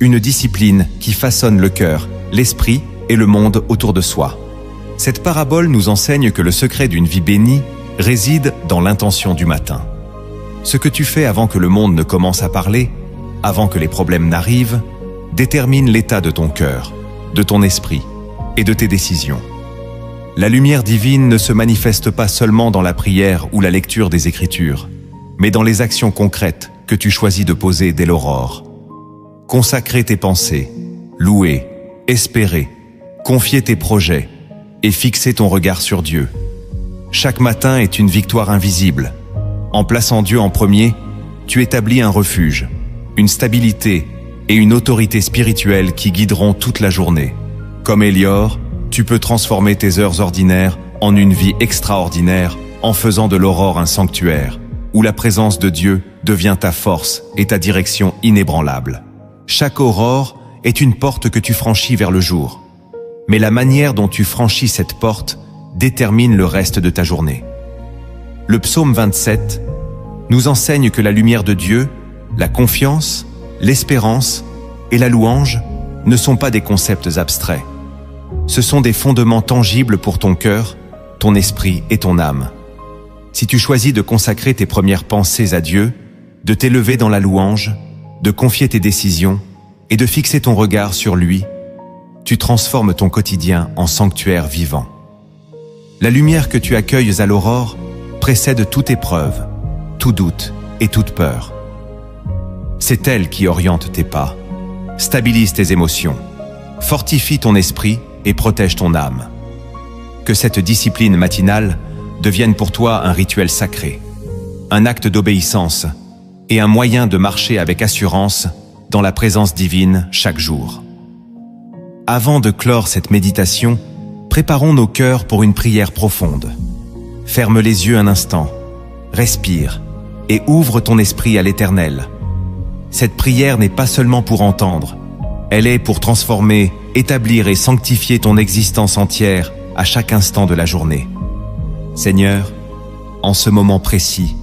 A: une discipline qui façonne le cœur, l'esprit et le monde autour de soi. Cette parabole nous enseigne que le secret d'une vie bénie réside dans l'intention du matin. Ce que tu fais avant que le monde ne commence à parler, avant que les problèmes n'arrivent, détermine l'état de ton cœur, de ton esprit et de tes décisions. La lumière divine ne se manifeste pas seulement dans la prière ou la lecture des Écritures, mais dans les actions concrètes que tu choisis de poser dès l'aurore. Consacrer tes pensées, louer, espérer, confier tes projets et fixer ton regard sur Dieu. Chaque matin est une victoire invisible. En plaçant Dieu en premier, tu établis un refuge, une stabilité et une autorité spirituelle qui guideront toute la journée. Comme Elior, tu peux transformer tes heures ordinaires en une vie extraordinaire en faisant de l'aurore un sanctuaire, où la présence de Dieu devient ta force et ta direction inébranlable. Chaque aurore est une porte que tu franchis vers le jour, mais la manière dont tu franchis cette porte détermine le reste de ta journée. Le psaume 27 nous enseigne que la lumière de Dieu, la confiance, l'espérance et la louange ne sont pas des concepts abstraits. Ce sont des fondements tangibles pour ton cœur, ton esprit et ton âme. Si tu choisis de consacrer tes premières pensées à Dieu, de t'élever dans la louange, de confier tes décisions et de fixer ton regard sur lui, tu transformes ton quotidien en sanctuaire vivant. La lumière que tu accueilles à l'aurore précède toute épreuve, tout doute et toute peur. C'est elle qui oriente tes pas, stabilise tes émotions, fortifie ton esprit et protège ton âme. Que cette discipline matinale devienne pour toi un rituel sacré, un acte d'obéissance et un moyen de marcher avec assurance dans la présence divine chaque jour. Avant de clore cette méditation, préparons nos cœurs pour une prière profonde. Ferme les yeux un instant, respire et ouvre ton esprit à l'Éternel. Cette prière n'est pas seulement pour entendre, elle est pour transformer, établir et sanctifier ton existence entière à chaque instant de la journée. Seigneur, en ce moment précis,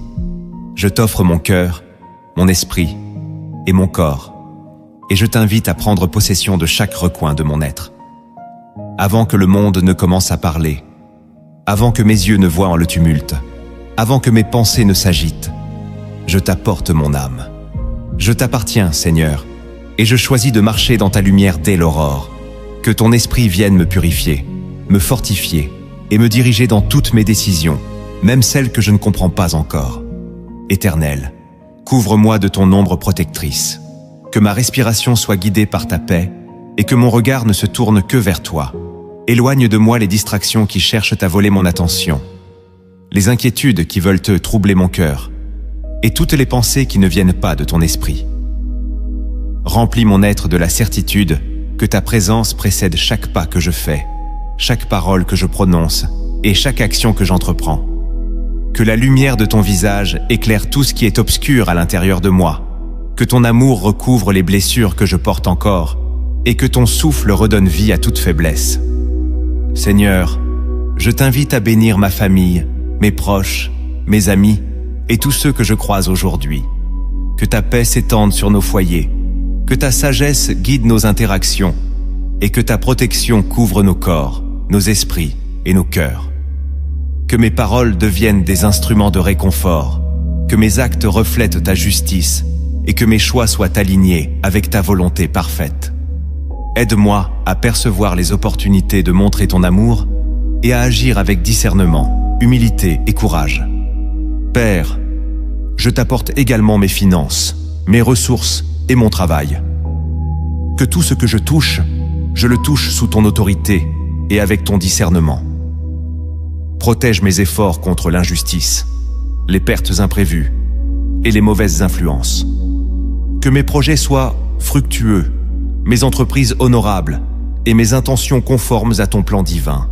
A: je t'offre mon cœur, mon esprit et mon corps. et je t'invite à prendre possession de chaque recoin de mon être. Avant que le monde ne commence à parler, avant que mes yeux ne voient le tumulte, avant que mes pensées ne s'agitent, je t'apporte mon âme. Je t'appartiens, Seigneur, et je choisis de marcher dans ta lumière dès l'aurore. Que ton esprit vienne me purifier, me fortifier et me diriger dans toutes mes décisions, même celles que je ne comprends pas encore. Éternel, couvre-moi de ton ombre protectrice, que ma respiration soit guidée par ta paix et que mon regard ne se tourne que vers toi. Éloigne de moi les distractions qui cherchent à voler mon attention, les inquiétudes qui veulent te troubler mon cœur et toutes les pensées qui ne viennent pas de ton esprit. Remplis mon être de la certitude que ta présence précède chaque pas que je fais, chaque parole que je prononce et chaque action que j'entreprends. Que la lumière de ton visage éclaire tout ce qui est obscur à l'intérieur de moi, que ton amour recouvre les blessures que je porte encore et que ton souffle redonne vie à toute faiblesse. Seigneur, je t'invite à bénir ma famille, mes proches, mes amis et tous ceux que je croise aujourd'hui. Que ta paix s'étende sur nos foyers, que ta sagesse guide nos interactions et que ta protection couvre nos corps, nos esprits et nos cœurs. Que mes paroles deviennent des instruments de réconfort, que mes actes reflètent ta justice et que mes choix soient alignés avec ta volonté parfaite. Aide-moi à percevoir les opportunités de montrer ton amour et à agir avec discernement, humilité et courage. Père, je t'apporte également mes finances, mes ressources et mon travail. Que tout ce que je touche, je le touche sous ton autorité et avec ton discernement. Protège mes efforts contre l'injustice, les pertes imprévues et les mauvaises influences. Que mes projets soient fructueux, mes entreprises honorables et mes intentions conformes à ton plan divin.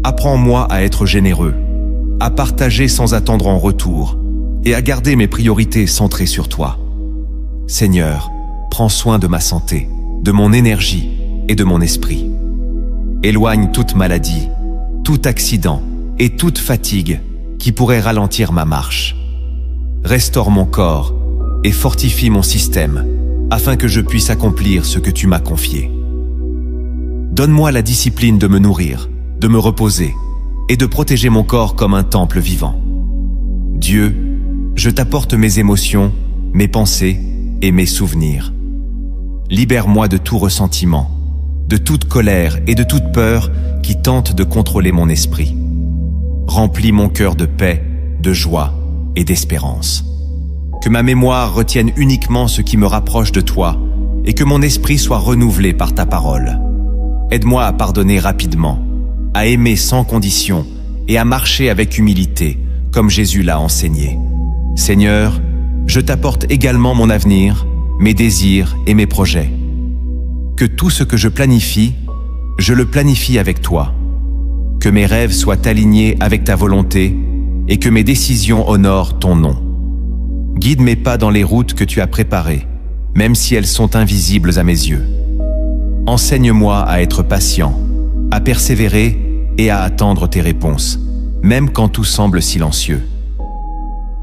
A: Apprends-moi à être généreux, à partager sans attendre en retour et à garder mes priorités centrées sur toi. Seigneur, prends soin de ma santé, de mon énergie et de mon esprit. Éloigne toute maladie, tout accident et toute fatigue qui pourrait ralentir ma marche. Restaure mon corps et fortifie mon système afin que je puisse accomplir ce que tu m'as confié. Donne-moi la discipline de me nourrir, de me reposer et de protéger mon corps comme un temple vivant. Dieu, je t'apporte mes émotions, mes pensées et mes souvenirs. Libère-moi de tout ressentiment, de toute colère et de toute peur qui tente de contrôler mon esprit. Remplis mon cœur de paix, de joie et d'espérance. Que ma mémoire retienne uniquement ce qui me rapproche de toi et que mon esprit soit renouvelé par ta parole. Aide-moi à pardonner rapidement, à aimer sans condition et à marcher avec humilité, comme Jésus l'a enseigné. Seigneur, je t'apporte également mon avenir, mes désirs et mes projets. Que tout ce que je planifie, je le planifie avec toi. Que mes rêves soient alignés avec ta volonté et que mes décisions honorent ton nom. Guide mes pas dans les routes que tu as préparées, même si elles sont invisibles à mes yeux. Enseigne-moi à être patient, à persévérer et à attendre tes réponses, même quand tout semble silencieux.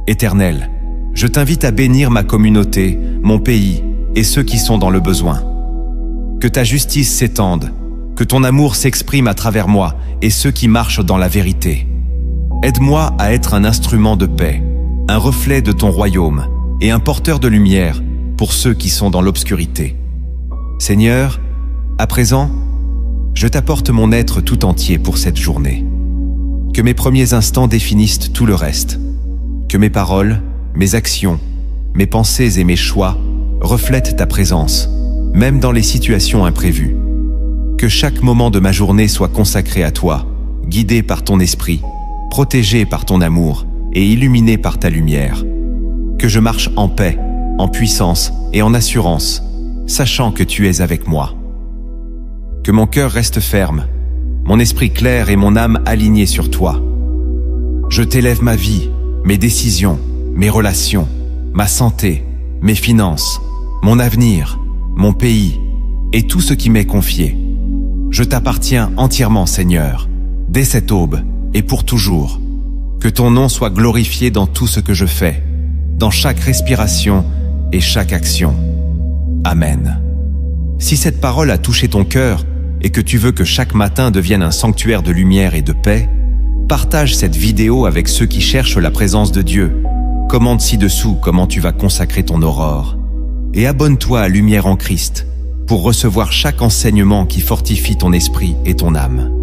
A: Éternel, je t'invite à bénir ma communauté, mon pays et ceux qui sont dans le besoin. Que ta justice s'étende, que ton amour s'exprime à travers moi et ceux qui marchent dans la vérité. Aide-moi à être un instrument de paix, un reflet de ton royaume et un porteur de lumière pour ceux qui sont dans l'obscurité. Seigneur, à présent, je t'apporte mon être tout entier pour cette journée. Que mes premiers instants définissent tout le reste. Que mes paroles, mes actions, mes pensées et mes choix reflètent ta présence, même dans les situations imprévues. Que chaque moment de ma journée soit consacré à toi, guidé par ton esprit, protégé par ton amour et illuminé par ta lumière. Que je marche en paix, en puissance et en assurance, sachant que tu es avec moi. Que mon cœur reste ferme, mon esprit clair et mon âme alignée sur toi. Je t'élève ma vie, mes décisions, mes relations, ma santé, mes finances, mon avenir, mon pays et tout ce qui m'est confié. Je t'appartiens entièrement, Seigneur, dès cette aube et pour toujours. Que ton nom soit glorifié dans tout ce que je fais, dans chaque respiration et chaque action. Amen. Si cette parole a touché ton cœur et que tu veux que chaque matin devienne un sanctuaire de lumière et de paix, partage cette vidéo avec ceux qui cherchent la présence de Dieu. Commente ci-dessous comment tu vas consacrer ton aurore. Et abonne-toi à Lumière en Christ pour recevoir chaque enseignement qui fortifie ton esprit et ton âme.